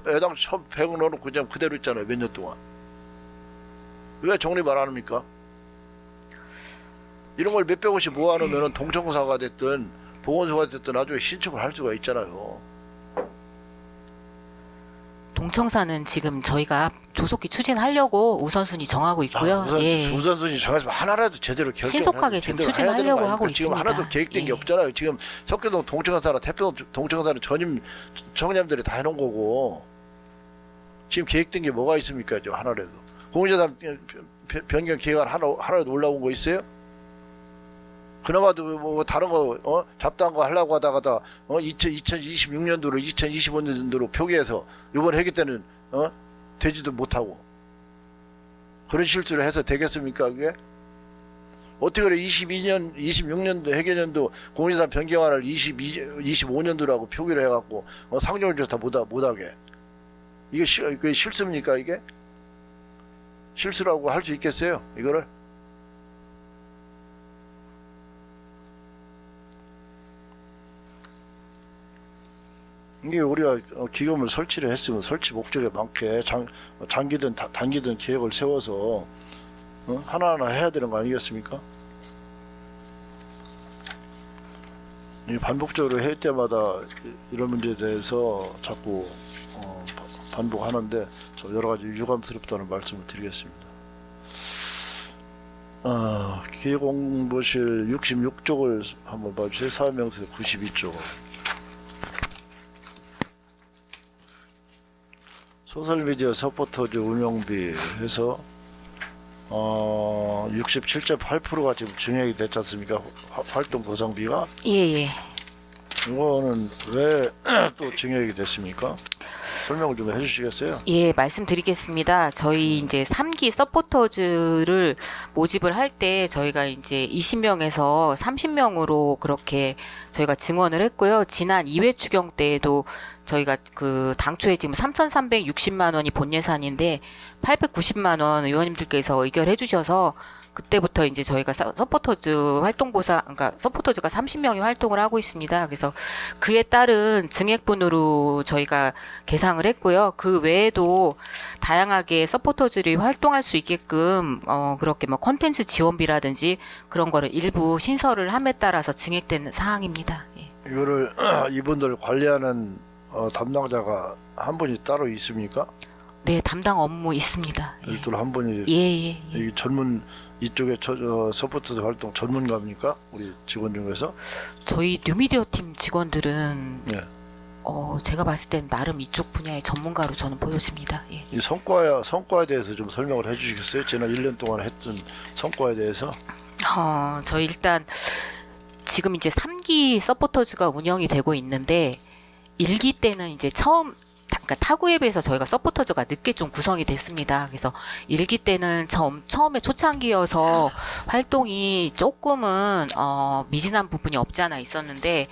애당 100억 넣어놓고 그냥 그대로 있잖아요. 몇 년 동안. 왜 적립 안 합니까? 이런 걸 몇백억씩 모아놓으면 동청사가 됐든 보건소가 됐든 나중에 신청을 할 수가 있잖아요. 동청사는 지금 저희가 조속히 추진하려고 우선순위 정하고 있고요. 우선순위 정해서 하나라도 제대로 신속하게 지금 추진하려고 하고 지금 있습니다. 하나도 계획된 게 없잖아요. 지금 석교동 동청사나 태평 동청사는 전임 청년들이 다 해놓은 거고 지금 계획된 게 뭐가 있습니까? 지금 하나라도 공유재산 변경 계획안 하나라도 올라온 거 있어요? 그나마도 뭐 다른 거 잡다한 거 하려고 하다가 2026년도로 2025년도로 표기해서 이번 회기 때는 되지도 못하고 그런 실수를 해서 되겠습니까 그게? 어떻게 그래 26년도 회계년도 공인상 변경안을 25년도라고 표기를 해갖고 상정조사 못하게 이게 그게 실수입니까 이게? 실수라고 할 수 있겠어요 이거를? 이게 우리가 기금을 설치를 했으면 설치 목적에 맞게 장기든 단기든 계획을 세워서 하나하나 해야 되는 거 아니겠습니까? 이 반복적으로 할 때마다 이런 문제에 대해서 자꾸 반복하는데 저 여러 가지 유감스럽다는 말씀을 드리겠습니다. 기획공보실 66쪽을 한번 봐주세요. 사업명세 92쪽. 소셜미디어 서포터즈 운영비 해서 67.8%가 지금 증액이 됐지 않습니까? 활동 보상비가? 예. 이거는 왜 또 증액이 됐습니까? 설명을 좀 해주시겠어요? 예, 말씀드리겠습니다. 저희 이제 3기 서포터즈를 모집을 할 때 저희가 이제 20명에서 30명으로 그렇게 저희가 증원을 했고요. 지난 2회 추경 때에도 저희가 그 당초에 지금 3,360만 원이 본 예산인데 890만 원 의원님들께서 의결해 주셔서 그때부터 이제 저희가 서포터즈 활동보상, 그러니까 서포터즈가 30명이 활동을 하고 있습니다. 그래서 그에 따른 증액분으로 저희가 계상을 했고요. 그 외에도 다양하게 서포터즈들이 활동할 수 있게끔 그렇게 뭐 콘텐츠 지원비라든지 그런 거를 일부 신설을 함에 따라서 증액된 사항입니다. 예. 이거를 이분들 관리하는 담당자가 한 분이 따로 있습니까? 네, 담당 업무 있습니다. 예. 일들 한 분이 예. 이 전문 이쪽에 서포트 활동 전문가입니까? 우리 직원 중에서? 저희 뉴미디어 팀 직원들은 네. 제가 봤을 땐 나름 이쪽 분야의 전문가로 저는 보여집니다. 예. 이 성과에 대해서 좀 설명을 해주시겠어요? 지난 1년 동안 했던 성과에 대해서? 저희 일단 지금 이제 3기 서포터즈가 운영이 되고 있는데 1기 때는 이제 그러니까 타구에 비해서 저희가 서포터즈가 늦게 좀 구성이 됐습니다. 그래서 1기 때는 처음에 초창기여서 활동이 조금은 미진한 부분이 없지 않아 있었는데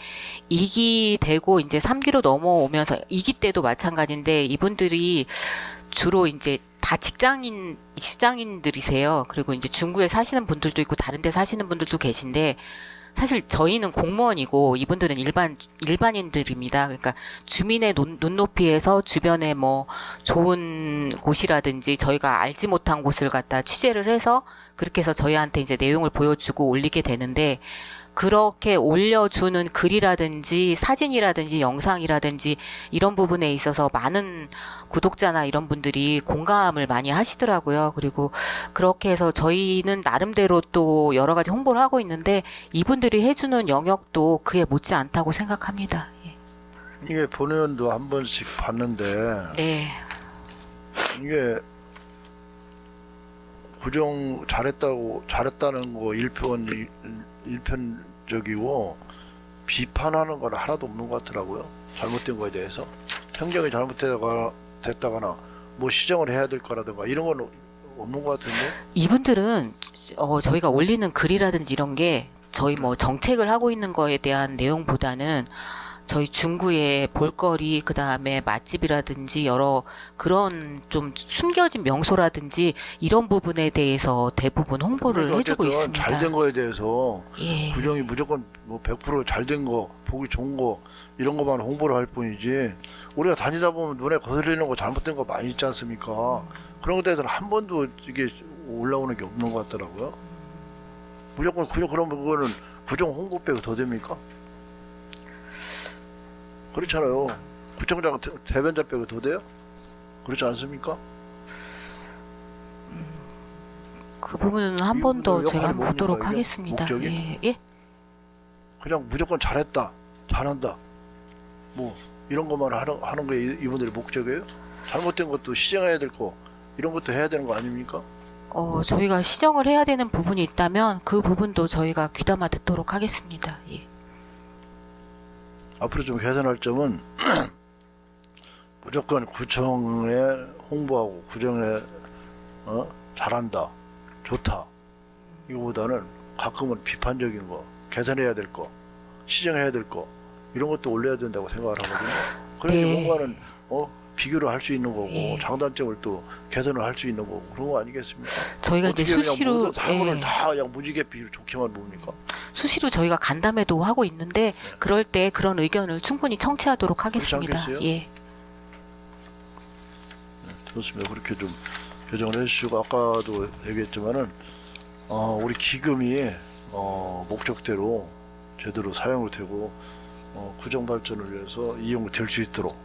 2기 되고 이제 3기로 넘어오면서 2기 때도 마찬가지인데 이분들이 주로 이제 다 직장인들이세요. 그리고 이제 중구에 사시는 분들도 있고 다른 데 사시는 분들도 계신데 사실 저희는 공무원이고 이분들은 일반인들입니다. 그러니까 주민의 눈높이에서 주변에 뭐 좋은 곳이라든지 저희가 알지 못한 곳을 갖다 취재를 해서 그렇게 해서 저희한테 이제 내용을 보여주고 올리게 되는데 그렇게 올려주는 글이라든지 사진이라든지 영상이라든지 이런 부분에 있어서 많은 구독자나 이런 분들이 공감을 많이 하시더라고요. 그리고 그렇게 해서 저희는 나름대로 또 여러 가지 홍보를 하고 있는데 이분들이 해주는 영역도 그에 못지 않다고 생각합니다. 예. 이게 본의원도 한 번씩 봤는데 네. 이게 구정 잘했다는 거 일편적이고 비판하는 건 하나도 없는 것 같더라고요. 잘못된 거에 대해서 행정이 잘못됐다거나 뭐 시정을 해야 될 거라든가 이런 건 없는 것 같은데. 이분들은 저희가 올리는 글이라든지 이런 게 저희 뭐 정책을 하고 있는 거에 대한 내용보다는 저희 중구의 볼거리, 그 다음에 맛집이라든지 여러 그런 좀 숨겨진 명소라든지 이런 부분에 대해서 대부분 홍보를 그러니까 해주고 어쨌든 있습니다. 잘된 거에 대해서 예. 구정이 무조건 뭐 100% 잘된 거, 보기 좋은 거 이런 것만 홍보를 할 뿐이지 우리가 다니다 보면 눈에 거슬리는 거 잘못된 거 많이 있지 않습니까? 그런 것에 대해서는 한 번도 이게 올라오는 게 없는 것 같더라고요. 무조건 그런 부분은 구정 홍보 빼고 더 됩니까? 그렇잖아요. 구청장 대변자 빼고 더 돼요? 그렇지 않습니까? 그 부분은 한 번 더 이분들 제가 역할이 보도록 뭡니까, 이게? 하겠습니다. 목적이? 예. 그냥 무조건 잘했다, 잘한다, 뭐 이런 것만 하는 게 이분들의 목적이에요? 잘못된 것도 시정해야 될 거 이런 것도 해야 되는 거 아닙니까? 저희가 시정을 해야 되는 부분이 있다면 그 부분도 저희가 귀담아 듣도록 하겠습니다. 예. 앞으로 좀 개선할 점은 무조건 구청에 홍보하고 구청에 잘한다, 좋다, 이거보다는 가끔은 비판적인 거, 개선해야 될 거, 시정해야 될 거, 이런 것도 올려야 된다고 생각을 하거든요. 그러니 네. 뭔가는 비교를 할 수 있는 거고 예. 장단점을 또 개선을 할 수 있는 거고 그런 거 아니겠습니까? 저희가 이제 어떻게 그냥 수시로 모든 사고를 예. 다 그냥 무지개비 좋게만 봅니까? 수시로 저희가 간담회도 하고 있는데 그럴 때 그런 의견을 충분히 청취하도록 하겠습니다. 않겠어요? 예. 좋습니다. 그렇게 좀 교정을 해주시고 아까도 얘기했지만은 우리 기금이 목적대로 제대로 사용이 되고 구정 발전을 위해서 이용될 수 있도록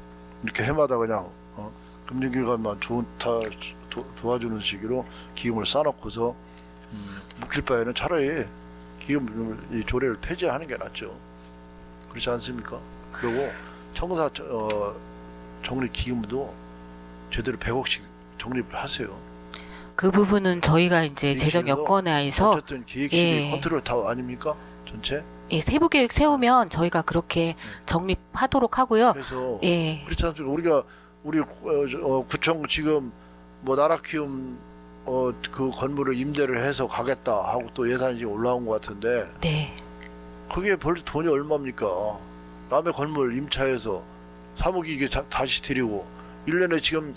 이렇게 해마다 그냥 금융기관만 도와주는 식으로 기금을 쌓아놓고서 묵힐 바에는 차라리 기금 이 조례를 폐지하는 게 낫죠. 그렇지 않습니까? 그리고 청사 적립 기금도 제대로 100억씩 적립을 하세요. 그 부분은 저희가 이제 재정 기획실도 여건에서 어쨌든 기획실이 예. 컨트롤 다 아닙니까? 전체? 예, 세부 계획 세우면 저희가 그렇게 적립하도록 하고요. 그래서 예. 그렇지 않습니까? 우리 구청 지금 뭐 나라키움 그 건물을 임대를 해서 가겠다 하고 또 예산이 올라온 것 같은데 네. 그게 벌써 돈이 얼마입니까? 남의 건물 임차해서 사무기계 다시 드리고 1년에 지금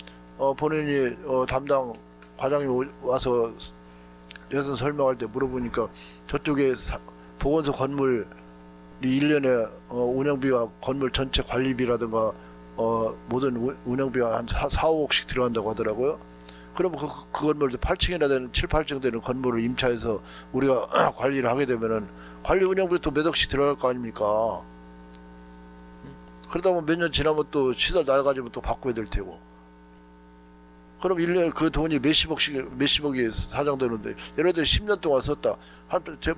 본인이 담당 과장님 와서 예산 설명할 때 물어보니까 저쪽에 보건소 건물이 1년에 운영비와 건물 전체 관리비라든가 모든 운영비가 한 4, 5억씩 들어간다고 하더라고요. 그러면 그 건물도 8층이나 되는 7, 8층 되는 건물을 임차해서 우리가 관리를 하게 되면은 관리 운영비도 몇 억씩 들어갈 거 아닙니까? 그러다 보면 몇 년 지나면 또 시설 낡아지면 또 바꿔야 될 테고. 그럼 1년에 그 돈이 몇십억이 사정되는데 예를 들어 10년 동안 썼다.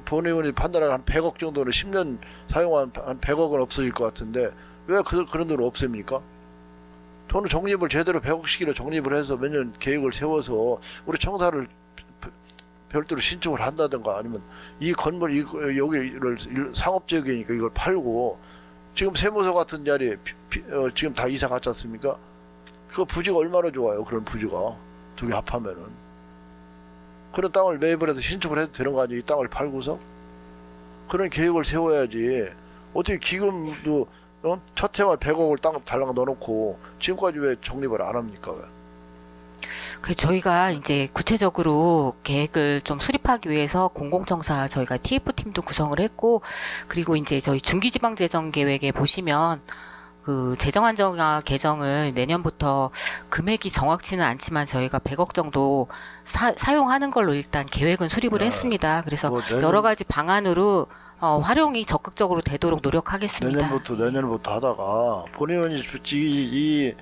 본의원이 판단한 한 100억 정도는 10년 사용한 한 100억은 없어질 것 같은데 왜 그런 돈을 없앱니까? 돈을 적립을 제대로 100억씩이나 적립을 해서 몇 년 계획을 세워서 우리 청사를 별도로 신청을 한다든가 아니면 이 건물 여기를 상업지역이니까 이걸 팔고 지금 세무서 같은 자리에 지금 다 이사 갔지 않습니까? 그 부지가 얼마나 좋아요. 그런 부지가 두 개 합하면은 그런 땅을 매입을 해서 신청을 해도 되는 거 아니에요? 이 땅을 팔고서 그런 계획을 세워야지. 어떻게 기금도 첫 해만 100억을 땅 달랑 넣어놓고 지금까지 왜 적립을 안 합니까? 왜? 그 저희가 이제 구체적으로 계획을 좀 수립하기 위해서 공공청사 저희가 TF팀도 구성을 했고 그리고 이제 저희 중기지방재정계획에 보시면 그 재정안정화 개정을 내년부터 금액이 정확치는 않지만 저희가 100억 정도 사용하는 걸로 일단 계획은 수립을 했습니다. 그래서 뭐 여러 가지 방안으로 활용이 적극적으로 되도록 노력하겠습니다. 내년부터 하다가 본의원이 이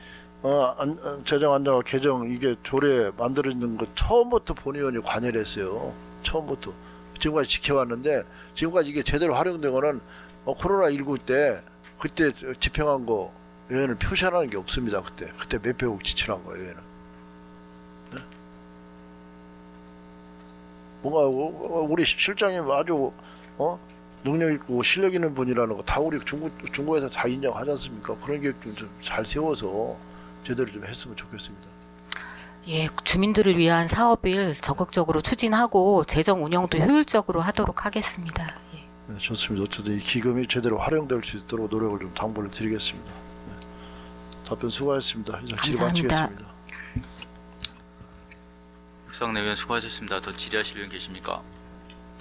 재정 안정화 개정 이게 조례 만들어지는 거 처음부터 본의원이 관여를 했어요. 처음부터 지금까지 지켜왔는데 지금까지 이게 제대로 활용된 거는 코로나19 때 그때 집행한 거 외에는 표시하는 게 없습니다. 그때 몇 백억 지출한 거예요. 외에는. 네? 뭔가 우리 실장님 아주 능력 있고 실력 있는 분이라는 거 다 우리 중국에서 다 인정하지 않습니까? 그런 계획 좀 잘 세워서 제대로 좀 했으면 좋겠습니다. 예, 주민들을 위한 사업을 적극적으로 추진하고 재정 운영도 효율적으로 하도록 하겠습니다. 예. 네, 좋습니다. 어쨌든 이 기금이 제대로 활용될 수 있도록 노력을 좀 당부를 드리겠습니다. 네. 답변 수고하셨습니다. 이제 질의 감사합니다. 마치겠습니다. 육상내위원 수고하셨습니다. 더 질의하실 분 계십니까?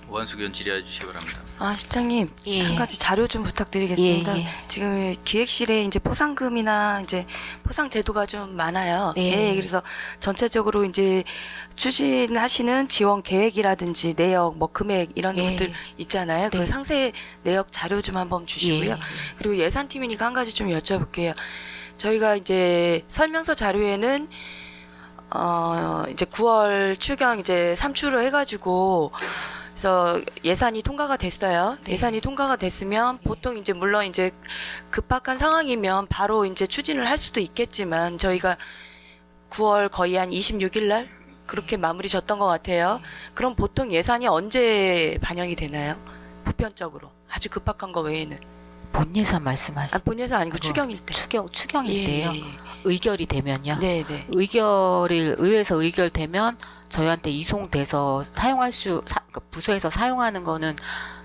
오한숙 의원 질의해 주시기 바랍니다. 실장님, 예. 한 가지 자료 좀 부탁드리겠습니다. 예, 예. 지금 기획실에 이제 포상금이나 이제 포상 제도가 좀 많아요. 네. 예, 그래서 전체적으로 이제 추진하시는 지원 계획이라든지 내역, 뭐 금액 이런 예. 것들 있잖아요. 네. 그 상세 내역 자료 좀 한번 주시고요. 예. 그리고 예산팀이니까 한 가지 좀 여쭤볼게요. 저희가 이제 설명서 자료에는 이제 9월 추경 이제 3추로 해가지고 그래서 예산이 통과가 됐어요. 네. 예산이 통과가 됐으면 보통 이제 물론 이제 급박한 상황이면 바로 이제 추진을 할 수도 있겠지만 저희가 9월 거의 한 26일 날 그렇게 마무리 졌던 것 같아요. 그럼 보통 예산이 언제 반영이 되나요? 보편적으로 아주 급박한 거 외에는. 본 예산 말씀하시. 본 예산 아니고 그거 추경일 때. 추경일 때요. 예. 의결이 되면요. 네네. 의회에서 의결되면 저희한테 이송돼서 그러니까 부서에서 사용하는 거는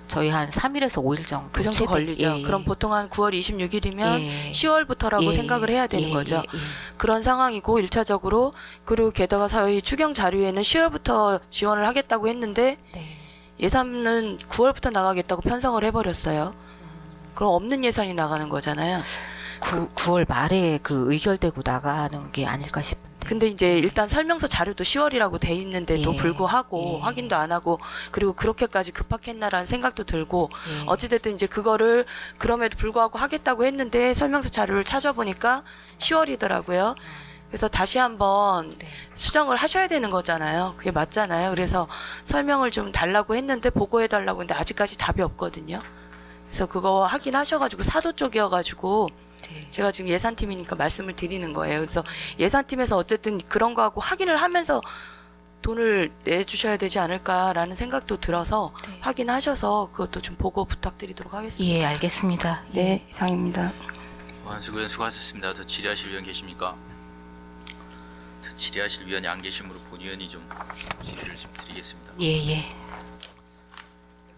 저희 한 3일에서 5일 정도. 그 정도 최대. 걸리죠. 예, 예. 그럼 보통 한 9월 26일이면 예. 10월부터라고 예, 생각을 해야 되는 예, 거죠. 예, 예. 그런 상황이고 1차적으로 그리고 게다가 저희 추경 자료에는 10월부터 지원을 하겠다고 했는데 네. 예산은 9월부터 나가겠다고 편성을 해버렸어요. 그럼 없는 예산이 나가는 거잖아요. 9월 말에 그 의결되고 나가는 게 아닐까 싶은데. 근데 이제 일단 설명서 자료도 10월이라고 돼 있는데도 예. 불구하고 예. 확인도 안 하고 그리고 그렇게까지 급박했나라는 생각도 들고 예. 어찌됐든 이제 그거를 그럼에도 불구하고 하겠다고 했는데 설명서 자료를 찾아보니까 10월이더라고요. 그래서 다시 한번 네. 수정을 하셔야 되는 거잖아요. 그게 맞잖아요. 그래서 설명을 좀 달라고 했는데 보고해달라고 했는데 아직까지 답이 없거든요. 그래서 그거 확인하셔가지고 사도 쪽이어가지고 네. 제가 지금 예산팀이니까 말씀을 드리는 거예요. 그래서 예산팀에서 어쨌든 그런 거하고 확인을 하면서 돈을 내주셔야 되지 않을까라는 생각도 들어서 네. 확인하셔서 그것도 좀 보고 부탁드리도록 하겠습니다. 예, 알겠습니다. 네, 이상입니다. 원수고연 수고하셨습니다. 더 질의하실 위원 계십니까? 더 질의하실 위원이 안 계시므로 본위원이 좀 질의를 좀 드리겠습니다. 예, 예.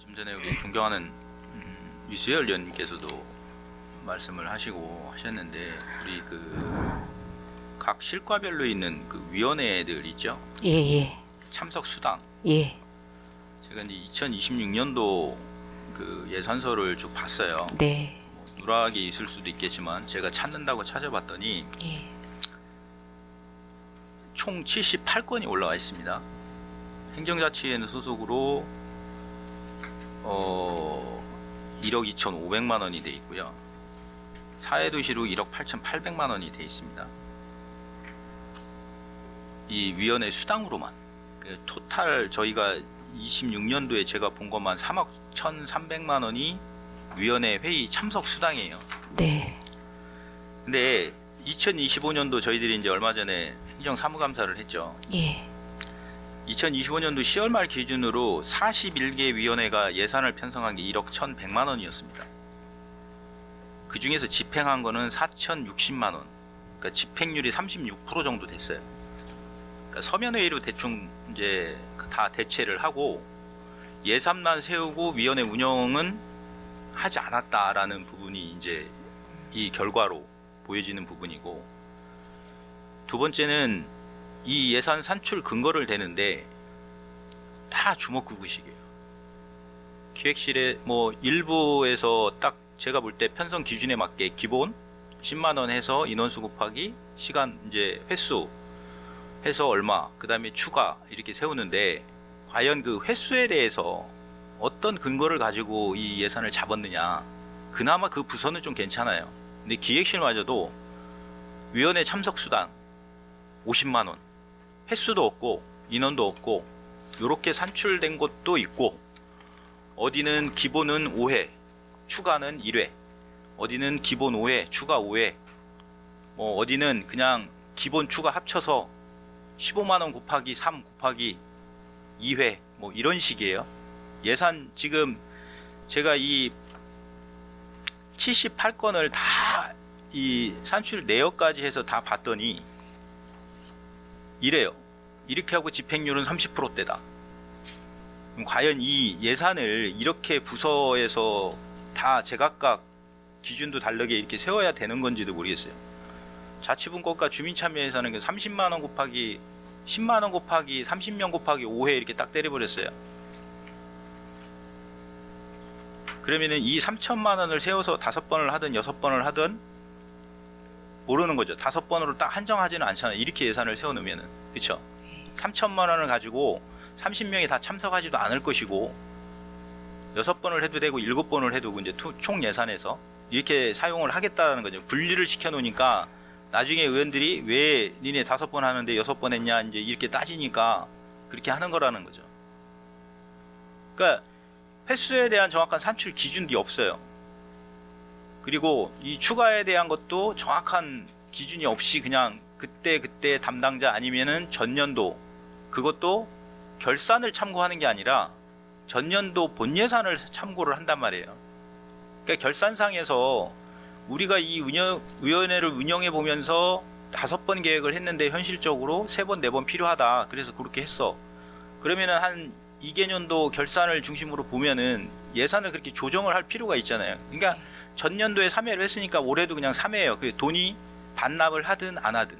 좀 전에 우리 존경하는 유수열 의원님께서도 말씀을 하시고 하셨는데 우리 그 각 실과별로 있는 그 위원회들 있죠? 예, 예. 참석 수당. 예. 제가 이제 2026년도 그 예산서를 쭉 봤어요. 네. 뭐 누락이 있을 수도 있겠지만 제가 찾는다고 찾아봤더니 예. 총 78건이 올라와 있습니다. 행정자치위원회 소속으로 1억 2,500만 원이 돼 있고요. 사회도시로 1억 8,800만 원이 돼 있습니다. 이 위원회 수당으로만 그 토탈 저희가 26년도에 제가 본 것만 3억 1,300만 원이 위원회 회의 참석 수당이에요. 네. 근데 2025년도 저희들이 이제 얼마 전에 행정사무감사를 했죠. 예. 2025년도 10월 말 기준으로 41개 위원회가 예산을 편성한 게 1억 1,100만 원이었습니다. 그 중에서 집행한 거는 4,060만 원. 그러니까 집행률이 36% 정도 됐어요. 그러니까 서면회의로 대충 이제 다 대체를 하고 예산만 세우고 위원회 운영은 하지 않았다라는 부분이 이제 이 결과로 보여지는 부분이고, 두 번째는 이 예산 산출 근거를 대는데 다 주먹구구식이에요. 기획실에 뭐 일부에서 딱 제가 볼 때 편성 기준에 맞게 기본 10만 원 해서 인원수 곱하기 시간 이제 횟수 해서 얼마, 그 다음에 추가 이렇게 세우는데 과연 그 횟수에 대해서 어떤 근거를 가지고 이 예산을 잡았느냐. 그나마 그 부서는 좀 괜찮아요. 근데 기획실마저도 위원회 참석 수당 50만 원, 횟수도 없고 인원도 없고 요렇게 산출된 것도 있고, 어디는 기본은 5회, 추가는 1회, 어디는 기본 5회, 추가 5회, 뭐 어디는 그냥 기본 추가 합쳐서 15만 원 곱하기 3 곱하기 2회 뭐 이런 식이에요. 예산 지금 제가 이 78건을 다 이 산출 내역까지 해서 다 봤더니 이래요. 이렇게 하고 집행률은 30%대다. 그럼 과연 이 예산을 이렇게 부서에서 다 제각각 기준도 다르게 이렇게 세워야 되는 건지도 모르겠어요. 자치분권과 주민참여 예산은 30만 원 곱하기 10만 원 곱하기 30명 곱하기 5회 이렇게 딱 때려버렸어요. 그러면은 이 3천만 원을 세워서 5번을 하든 6번을 하든 모르는 거죠. 5번으로 딱 한정하지는 않잖아요. 이렇게 예산을 세워놓으면은. 그쵸? 3천만 원을 가지고 30명이 다 참석하지도 않을 것이고 6번을 해도 되고 7번을 해도 이제 총 예산에서 이렇게 사용을 하겠다는 거죠. 분리를 시켜놓으니까 나중에 의원들이 왜 니네 5번 하는데 6번 했냐 이제 이렇게 따지니까 그렇게 하는 거라는 거죠. 그러니까 횟수에 대한 정확한 산출 기준이 없어요. 그리고 이 추가에 대한 것도 정확한 기준이 없이 그냥 그때 담당자 아니면은 전년도 그것도 결산을 참고하는 게 아니라 전년도 본 예산을 참고를 한단 말이에요. 그러니까 결산상에서 우리가 이 위원회를 운영해 보면서 5번 계획을 했는데 현실적으로 3번, 4번 필요하다. 그래서 그렇게 했어. 그러면은 한 2개년도 결산을 중심으로 보면은 예산을 그렇게 조정을 할 필요가 있잖아요. 그러니까 전년도에 3회를 했으니까 올해도 그냥 3회예요. 그 돈이 반납을 하든 안 하든.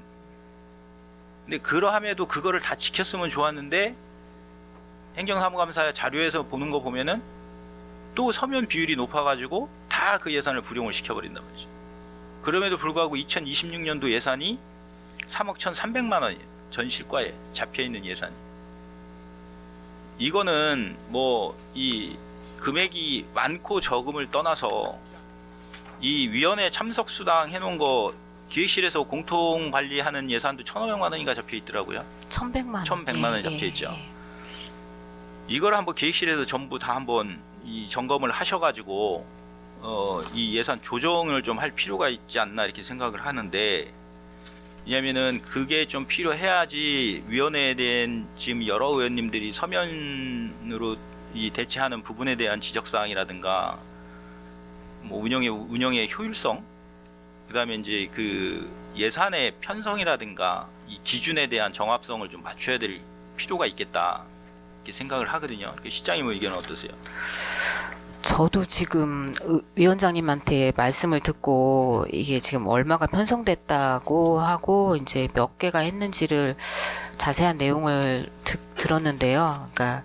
근데 그러함에도 그거를 다 지켰으면 좋았는데 행정사무감사 자료에서 보는 거 보면은 또 서면 비율이 높아가지고 다 그 예산을 불용을 시켜버린단 말이죠. 그럼에도 불구하고 2026년도 예산이 3억 1,300만 원이에요. 전 실과에 잡혀있는 예산이. 이거는 뭐 이 금액이 많고 적음을 떠나서 이 위원회 참석 수당 해놓은 거 기획실에서 공통 관리하는 예산도 1,500만 원인가 잡혀 있더라고요. 1,100만 원. 1,100만 원이 잡혀 있죠. 이걸 한번 기획실에서 전부 다 한번 이 점검을 하셔가지고 이 예산 조정을 좀 할 필요가 있지 않나 이렇게 생각을 하는데, 왜냐면은 그게 좀 필요해야지 위원회에 대한 지금 여러 의원님들이 서면으로 이 대체하는 부분에 대한 지적사항이라든가 뭐 운영의 효율성, 그 다음에 이제 그 예산의 편성이라든가 이 기준에 대한 정합성을 좀 맞춰야 될 필요가 있겠다 이렇게 생각을 하거든요. 시장님 의견은 어떠세요? 저도 지금 위원장님한테 말씀을 듣고 이게 지금 얼마가 편성됐다고 하고 이제 몇 개가 했는지를 자세한 내용을 들었는데요. 그러니까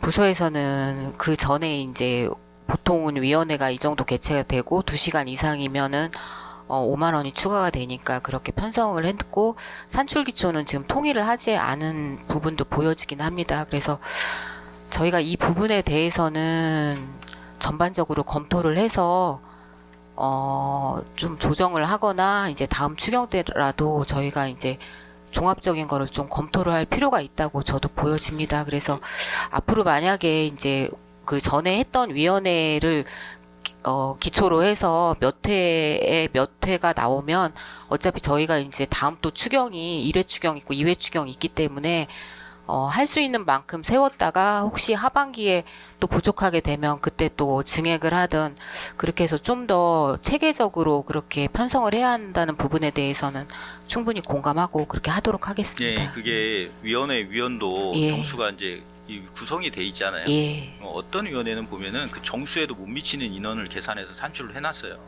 부서에서는 그 전에 이제 보통은 위원회가 이 정도 개최가 되고 2시간 이상이면은 5만 원이 추가가 되니까 그렇게 편성을 했고, 산출기초는 지금 통일을 하지 않은 부분도 보여지긴 합니다. 그래서 저희가 이 부분에 대해서는 전반적으로 검토를 해서 좀 조정을 하거나 이제 다음 추경 때라도 저희가 이제 종합적인 거를 좀 검토를 할 필요가 있다고 저도 보여집니다. 그래서 앞으로 만약에 이제 그 전에 했던 위원회를 기초로 해서 몇 회가 나오면 어차피 저희가 이제 다음 또 추경이 1회 추경 있고 2회 추경 있기 때문에 할 수 있는 만큼 세웠다가 혹시 하반기에 또 부족하게 되면 그때 또 증액을 하든 그렇게 해서 좀 더 체계적으로 그렇게 편성을 해야 한다는 부분에 대해서는 충분히 공감하고 그렇게 하도록 하겠습니다. 예, 그게 위원회 위원도 예. 정수가 이제 구성이 돼 있잖아요. 예. 어떤 위원회는 보면은 그 정수에도 못 미치는 인원을 계산해서 산출을 해놨어요.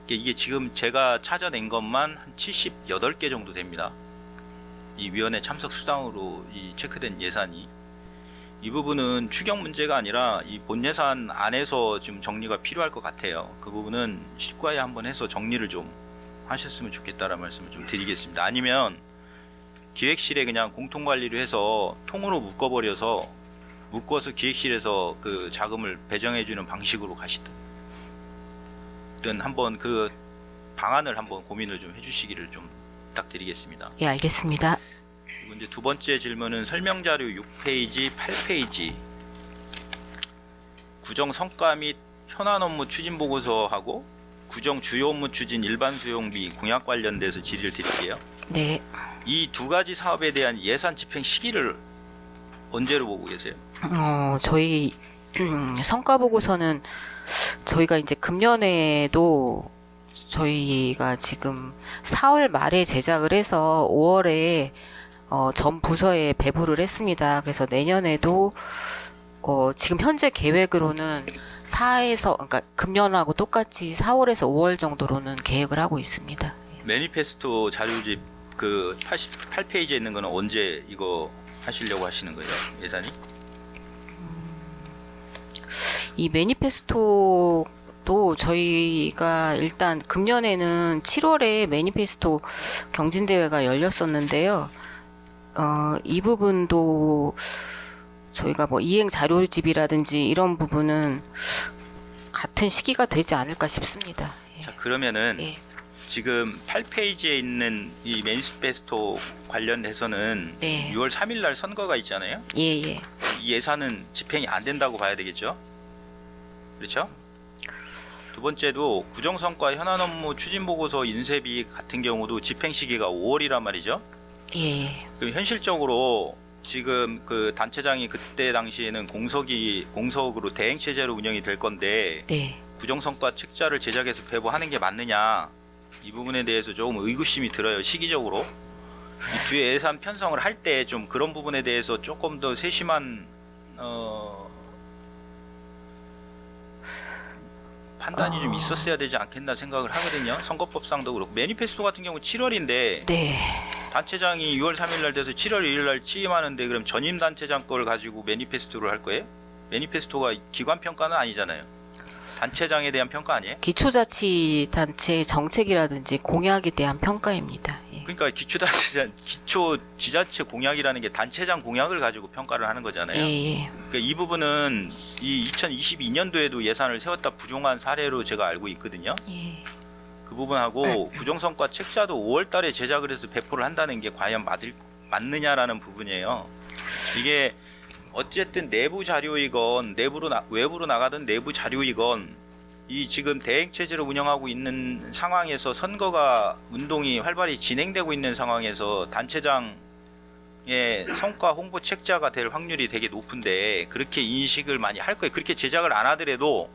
이게 지금 제가 찾아낸 것만 한 78개 정도 됩니다. 이 위원회 참석 수당으로 이 체크된 예산이. 이 부분은 추경 문제가 아니라 이 본 예산 안에서 좀 정리가 필요할 것 같아요. 그 부분은 실과에 한번 해서 정리를 좀 하셨으면 좋겠다라는 말씀을 좀 드리겠습니다. 아니면 기획실에 그냥 공통관리를 해서 통으로 묶어서 기획실에서 그 자금을 배정해주는 방식으로 가시든 한번 그 방안을 한번 고민을 좀 해주시기를 좀 부탁드리겠습니다. 예, 알겠습니다. 그리고 이제 두 번째 질문은 설명자료 6페이지, 8페이지 구정 성과 및 현안 업무 추진 보고서하고 구정 주요 업무 추진 일반 수용비 공약 관련돼서 질의를 드릴게요. 네. 이 두 가지 사업에 대한 예산 집행 시기를 언제로 보고 계세요? 저희 성과 보고서는 저희가 이제 금년에도 저희가 지금 4월 말에 제작을 해서 5월에 전 부서에 배부를 했습니다. 그래서 내년에도 지금 현재 계획으로는 그러니까 금년하고 똑같이 4월에서 5월 정도로는 계획을 하고 있습니다. 매니페스토 자료집 그 88페이지에 있는 거는 언제 이거 하시려고 하시는 거예요? 예산이? 이 매니페스토도 저희가 일단 금년에는 7월에 매니페스토 경진대회가 열렸었는데요. 이 부분도 저희가 뭐 이행 자료집이라든지 이런 부분은 같은 시기가 되지 않을까 싶습니다. 예. 자, 그러면은 예. 지금 8페이지에 있는 이 매니페스토 관련해서는 네. 6월 3일 날 선거가 있잖아요. 예. 이 예산은 집행이 안 된다고 봐야 되겠죠? 그렇죠? 두 번째도 구정성과 현안 업무 추진 보고서 인쇄비 같은 경우도 집행 시기가 5월이란 말이죠. 예. 그럼 현실적으로 지금 그 단체장이 그때 당시에는 공석으로 대행 체제로 운영이 될 건데 네. 부정성과 책자를 제작해서 배부하는 게 맞느냐, 이 부분에 대해서 조금 의구심이 들어요. 시기적으로 이 뒤에 예산 편성을 할 때 좀 그런 부분에 대해서 조금 더 세심한 판단이 좀 있었어야 되지 않겠나 생각을 하거든요. 선거법상도 그렇고 매니페스토 같은 경우 7월인데 네. 단체장이 6월 3일 날 돼서 7월 1일 날 취임하는데 그럼 전임 단체장 걸 가지고 매니페스토를 할 거예요? 매니페스토가 기관 평가는 아니잖아요. 단체장에 대한 평가 아니에요? 기초자치단체 정책이라든지 공약에 대한 평가입니다. 예. 그러니까 기초지자체 공약이라는 게 단체장 공약을 가지고 평가를 하는 거잖아요. 예. 그러니까 이 부분은 이 2022년도에도 예산을 세웠다 부족한 사례로 제가 알고 있거든요. 예. 그 부분하고 부정성과 책자도 5월 달에 제작을 해서 배포를 한다는 게 과연 맞느냐라는 부분이에요. 이게 어쨌든 내부 자료이건 외부로 나가던 내부 자료이건 이 지금 대행 체제로 운영하고 있는 상황에서 선거가 운동이 활발히 진행되고 있는 상황에서 단체장의 성과 홍보 책자가 될 확률이 되게 높은데 그렇게 인식을 많이 할 거예요. 그렇게 제작을 안 하더라도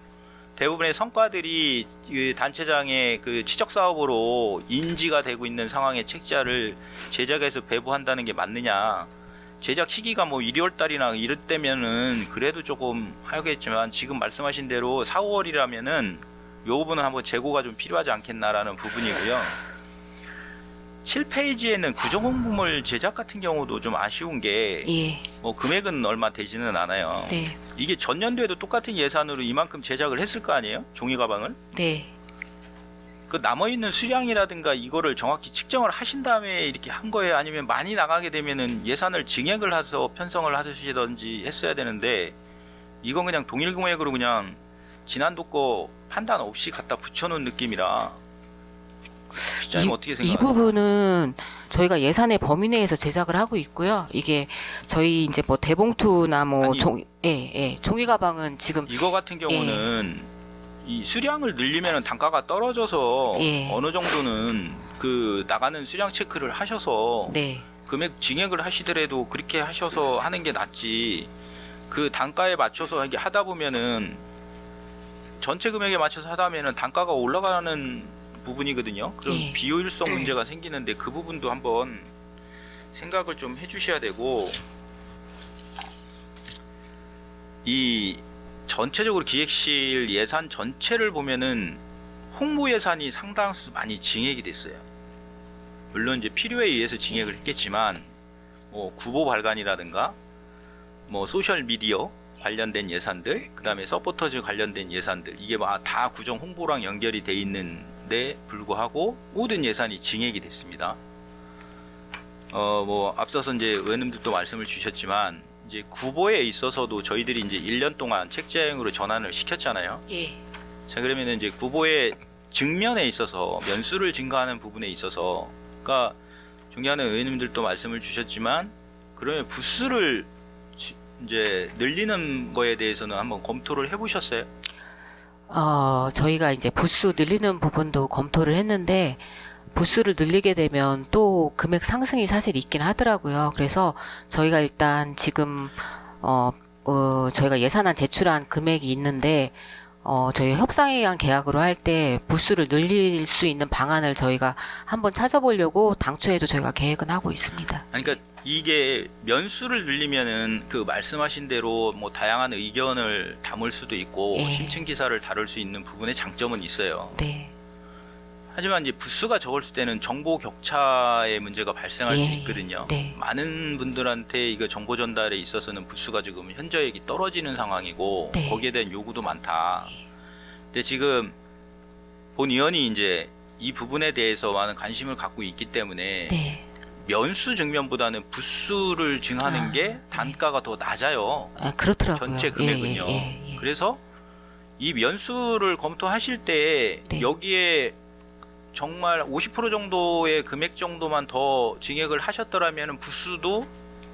대부분의 성과들이 그 단체장의 그 치적 사업으로 인지가 되고 있는 상황의 책자를 제작해서 배부한다는 게 맞느냐. 제작 시기가 뭐 1월 달이나 이럴 때면은 그래도 조금 하겠지만 지금 말씀하신 대로 4, 5월이라면은 요 부분은 한번 재고가 좀 필요하지 않겠나라는 부분이고요. 7페이지에는 구정홍보물 제작 같은 경우도 좀 아쉬운 게 뭐 예. 금액은 얼마 되지는 않아요. 네. 이게 전년도에도 똑같은 예산으로 이만큼 제작을 했을 거 아니에요? 종이 가방을? 네. 그 남아있는 수량이라든가 이거를 정확히 측정을 하신 다음에 이렇게 한 거예요? 아니면 많이 나가게 되면은 예산을 증액을 해서 편성을 하시던지 했어야 되는데 이건 그냥 동일 금액으로 그냥 지난도 거 판단 없이 갖다 붙여놓은 느낌이라 시장님 어떻게 이 생각하세요? 부분은 저희가 예산의 범위 내에서 제작을 하고 있고요. 이게 저희 이제 뭐 대봉투나 뭐 아니, 종이 가방은 지금 이거 같은 경우는 이 수량을 늘리면 단가가 떨어져서 예. 어느 정도는 그 나가는 수량 체크를 하셔서 네. 금액 증액을 하시더라도 그렇게 하셔서 하는 게 낫지. 그 단가에 맞춰서 이게 하다 보면은 전체 금액에 맞춰서 하다 보면은 단가가 올라가는 부분이거든요. 그럼 예. 비효율성 문제가 생기는데 그 부분도 한번 생각을 좀 해주셔야 되고 이 전체적으로 기획실 예산 전체를 보면은 홍보 예산이 상당수 많이 증액이 됐어요. 물론 이제 필요에 의해서 증액을 했겠지만 뭐 구보 발간이라든가 뭐 소셜 미디어 관련된 예산들, 그 다음에 서포터즈 관련된 예산들 이게 다 구정 홍보랑 연결이 돼 있는데 불구하고 모든 예산이 증액이 됐습니다. 뭐 앞서서 이제 의원님들도 말씀을 주셨지만 이제 구보에 있어서도 저희들이 이제 1년 동안 책자형으로 전환을 시켰잖아요. 예. 자, 그러면 이제 구보의 증면에 있어서 면수를 증가하는 부분에 있어서, 그러니까 존경하는 의원님들도 말씀을 주셨지만, 그러면 부수를 이제 늘리는 거에 대해서는 한번 검토를 해보셨어요? 저희가 이제 부수 늘리는 부분도 검토를 했는데, 부수를 늘리게 되면 또 금액 상승이 사실 있긴 하더라고요. 그래서 저희가 일단 지금 저희가 예산안 제출한 금액이 있는데 저희 협상에 의한 계약으로 할 때 부수를 늘릴 수 있는 방안을 저희가 한번 찾아보려고 당초에도 저희가 계획은 하고 있습니다. 그러니까 이게 면수를 늘리면은 그 말씀하신 대로 뭐 다양한 의견을 담을 수도 있고 예. 심층 기사를 다룰 수 있는 부분의 장점은 있어요. 네. 하지만 이제 부수가 적을 때는 정보 격차의 문제가 발생할 수 있거든요. 네. 많은 분들한테 이거 정보 전달에 있어서는 부수가 지금 현저하게 떨어지는 상황이고 네. 거기에 대한 요구도 많다. 근데 지금 본 의원이 이제 이 부분에 대해서 많은 관심을 갖고 있기 때문에 네. 면수 증면보다는 부수를 증하는 게 단가가 더 낮아요. 그렇더라고요. 전체 금액은요. 그래서 이 면수를 검토하실 때 네. 여기에 정말 50% 정도의 금액 정도만 더 증액을 하셨더라면 부수도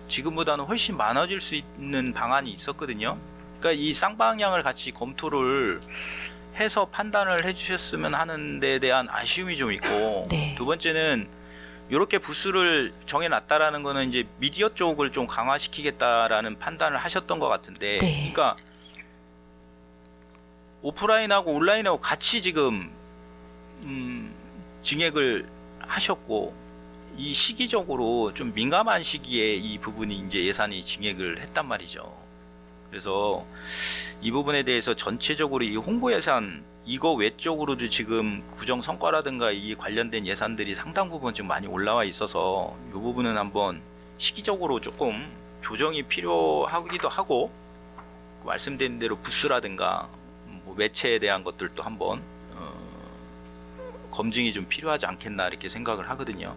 지금보다는 훨씬 많아질 수 있는 방안이 있었거든요. 그러니까 이 쌍방향을 같이 검토를 해서 판단을 해주셨으면 하는 데 대한 아쉬움이 좀 있고 네. 두 번째는 이렇게 부수를 정해놨다라는 거는 이제 미디어 쪽을 좀 강화시키겠다라는 판단을 하셨던 것 같은데, 네. 그러니까 오프라인하고 온라인하고 같이 지금 증액을 하셨고, 이 시기적으로 좀 민감한 시기에 이 부분이 이제 예산이 증액을 했단 말이죠. 그래서 이 부분에 대해서 전체적으로 이 홍보 예산 이거 외적으로도 지금 구정 성과라든가 이 관련된 예산들이 상당 부분 지금 많이 올라와 있어서 이 부분은 한번 시기적으로 조금 조정이 필요하기도 하고, 말씀드린 대로 부스라든가 뭐 매체에 대한 것들도 한번 검증이 좀 필요하지 않겠나 이렇게 생각을 하거든요.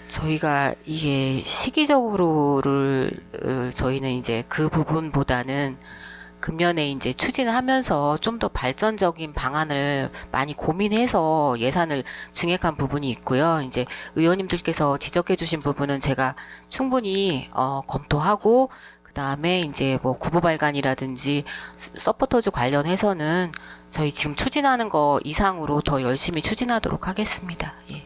저희가 이게 시기적으로를 저희는 이제 그 부분보다는 금년에 이제 추진하면서 좀 더 발전적인 방안을 많이 고민해서 예산을 증액한 부분이 있고요. 이제 의원님들께서 지적해 주신 부분은 제가 충분히 검토하고, 그 다음에 이제 뭐 구보 발간이라든지 서포터즈 관련해서는 저희 지금 추진하는 거 이상으로 더 열심히 추진하도록 하겠습니다. 예.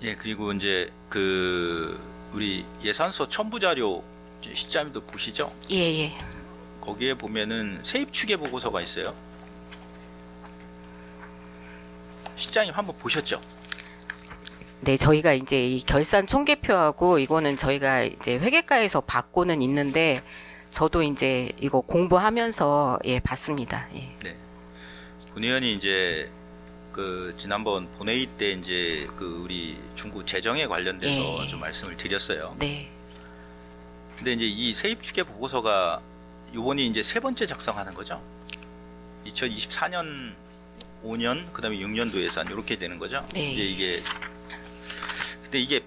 예, 그리고 이제 그 우리 예산서 첨부 자료 시장님도 보시죠? 예, 예. 거기에 보면은 세입 추계 보고서가 있어요. 시장님 한번 보셨죠? 네, 저희가 이제 이 결산 총계표하고 이거는 저희가 이제 회계과에서 받고는 있는데, 저도 이제 이거 공부하면서 예, 봤습니다. 예. 본 의원이 이제 그 지난번 본회의 때 이제 그 우리 중국 재정에 관련돼서 예. 좀 말씀을 드렸어요. 네. 근데 이제 이 세입 추계 보고서가 요번이 이제 세 번째 작성하는 거죠. 2024년, 5년, 그다음에 6년도 예산 이렇게 되는 거죠. 네. 이제 이게 근데 이게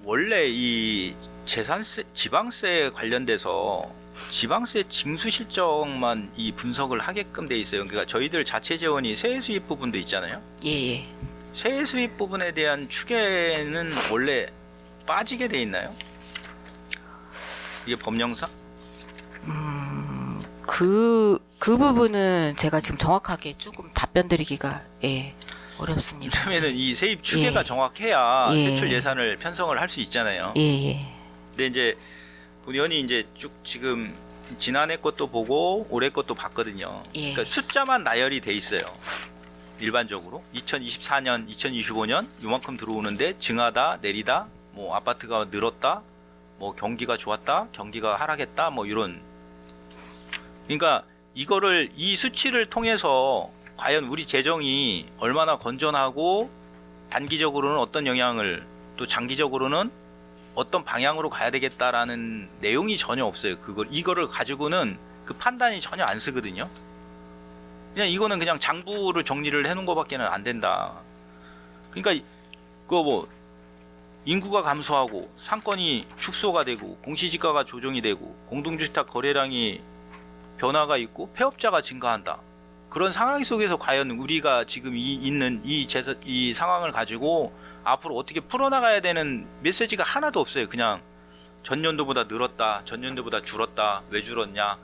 원래 이 재산세, 지방세 관련돼서 지방세 징수 실적만 이 분석을 하게끔 돼 있어요. 그러니까 저희들 자체 재원이 세액 수입 부분도 있잖아요. 예, 예. 세액 수입 부분에 대한 추계는 원래 빠지게 돼 있나요? 이게 법령상? 그 부분은 제가 지금 정확하게 조금 답변 드리기가, 예, 어렵습니다. 왜냐면은 이 세입 추계가 예. 정확해야 예. 세출 예산을 편성을 할 수 있잖아요. 예, 예. 근데 이제 본 의원이 이제 쭉 지금 지난해 것도 보고 올해 것도 봤거든요. 예. 그러니까 숫자만 나열이 돼 있어요. 일반적으로 2024년, 2025년 요만큼 들어오는데 증하다, 내리다, 뭐 아파트가 늘었다, 뭐 경기가 좋았다, 경기가 하락했다, 뭐 이런. 그러니까 이거를 이 수치를 통해서 과연 우리 재정이 얼마나 건전하고 단기적으로는 어떤 영향을, 또 장기적으로는 어떤 방향으로 가야 되겠다라는 내용이 전혀 없어요. 이거를 가지고는 그 판단이 전혀 안 쓰거든요. 그냥 이거는 그냥 장부를 정리를 해놓은 것밖에는 안 된다. 그러니까 그거 뭐 인구가 감소하고 상권이 축소가 되고 공시지가가 조정이 되고 공동주택 거래량이 변화가 있고 폐업자가 증가한다. 그런 상황 속에서 과연 우리가 지금 있는 이 상황을 가지고 앞으로 어떻게 풀어나가야 되는 메시지가 하나도 없어요. 그냥 전년도보다 늘었다, 전년도보다 줄었다, 왜 줄었냐,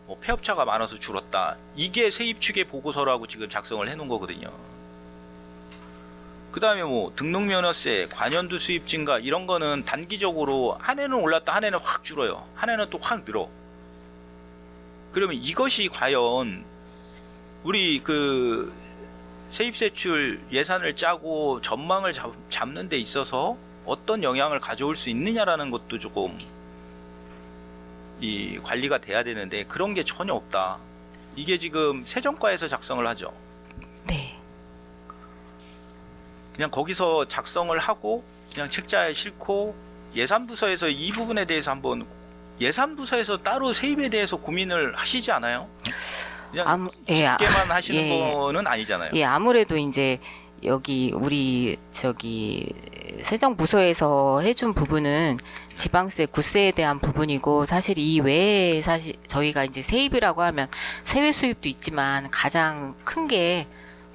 뭐 폐업자가 많아서 줄었다. 이게 세입 추계 보고서라고 지금 작성을 해놓은 거거든요. 그 다음에 뭐 등록면허세, 관연두 수입 증가 이런 거는 단기적으로 한 해는 올랐다, 한 해는 확 줄어요. 한 해는 또 확 늘어. 그러면 이것이 과연 우리 그 세입세출 예산을 짜고 전망을 잡는 데 있어서 어떤 영향을 가져올 수 있느냐라는 것도 조금 이 관리가 돼야 되는데 그런 게 전혀 없다. 이게 지금 세정과에서 작성을 하죠. 네. 그냥 거기서 작성을 하고 그냥 책자에 싣고 예산부서에서 이 부분에 대해서 한번 예산부서에서 따로 세입에 대해서 고민을 하시지 않아요? 그냥 쉽게만 하시는 거는 아니잖아요. 예, 아무래도 이제 여기 우리 저기 세정부서에서 해준 부분은 지방세, 구세에 대한 부분이고, 사실 이 외에 사실 저희가 이제 세입이라고 하면 세외 수입도 있지만 가장 큰 게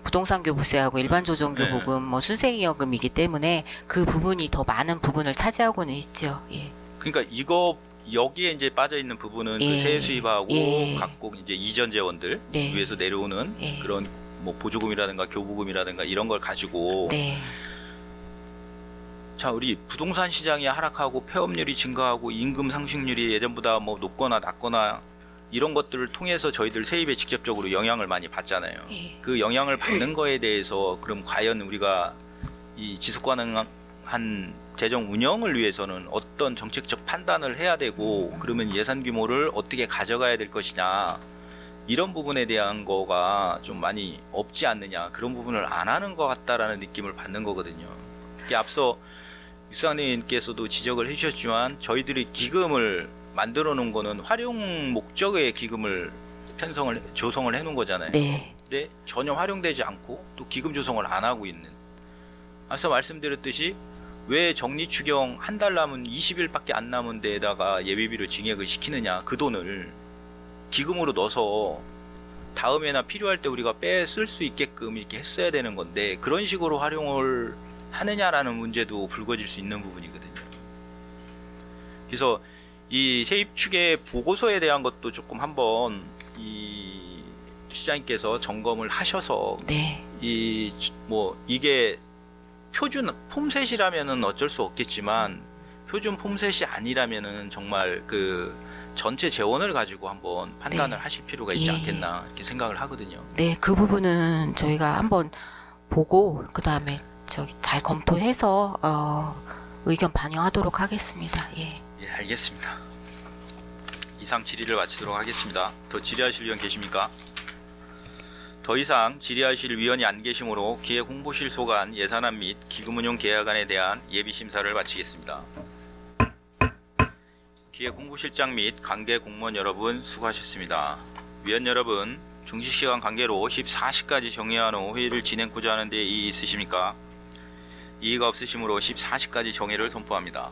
부동산 교부세하고 일반 조정교부금, 뭐 순생이여금이기 때문에 그 부분이 더 많은 부분을 차지하고는 있죠. 예. 그러니까 이거 여기에 이제 빠져 있는 부분은 예. 그 세액 수입하고 예. 각국 이제 이전 재원들 네. 위에서 내려오는 예. 그런 뭐 보조금이라든가 교부금이라든가 이런 걸 가지고 네. 자, 우리 부동산 시장이 하락하고 폐업률이 증가하고 임금 상승률이 예전보다 뭐 높거나 낮거나 이런 것들을 통해서 저희들 세입에 직접적으로 영향을 많이 받잖아요. 예. 그 영향을 받는 거에 대해서 그럼 과연 우리가 이 지속 가능한 재정 운영을 위해서는 어떤 정책적 판단을 해야 되고 그러면 예산 규모를 어떻게 가져가야 될 것이냐 이런 부분에 대한 거가 좀 많이 없지 않느냐 그런 부분을 안 하는 것 같다라는 느낌을 받는 거거든요. 이게 앞서 육상님께서도 지적을 해주셨지만 저희들이 기금을 만들어 놓은 거는 활용 목적의 기금을 조성을 해 놓은 거잖아요. 네. 근데 전혀 활용되지 않고 또 기금 조성을 안 하고 있는. 앞서 말씀드렸듯이 왜 정리 추경 한 달 남은 20일밖에 안 남은 데에다가 예비비를 증액을 시키느냐 그 돈을 기금으로 넣어서 다음에나 필요할 때 우리가 빼 쓸 수 있게끔 이렇게 했어야 되는 건데 그런 식으로 활용을 하느냐라는 문제도 불거질 수 있는 부분이거든요. 그래서 이 세입 추계 보고서에 대한 것도 조금 한번 이 시장님께서 점검을 하셔서 네. 이게 표준 폼셋이라면은 어쩔 수 없겠지만 표준 폼셋이 아니라면은 정말 그 전체 재원을 가지고 한번 판단을 네. 하실 필요가 있지 예. 않겠나 이렇게 생각을 하거든요. 네, 그 부분은 저희가 한번 보고 그다음에 잘 검토해서 의견 반영하도록 하겠습니다. 예. 예, 알겠습니다. 이상 질의를 마치도록 하겠습니다. 더 질의하실 위원 계십니까? 더 이상 질의하실 위원이 안 계시므로 기획홍보실 소관 예산안 및 기금운용 계약안에 대한 예비심사를 마치겠습니다. 기획홍보실장 및 관계 공무원 여러분 수고하셨습니다. 위원 여러분, 중식시간 관계로 14시까지 정해한 후 회의를 진행하고자 하는 데 이의 있으십니까? 이의가 없으시므로 14시까지 정회를 선포합니다.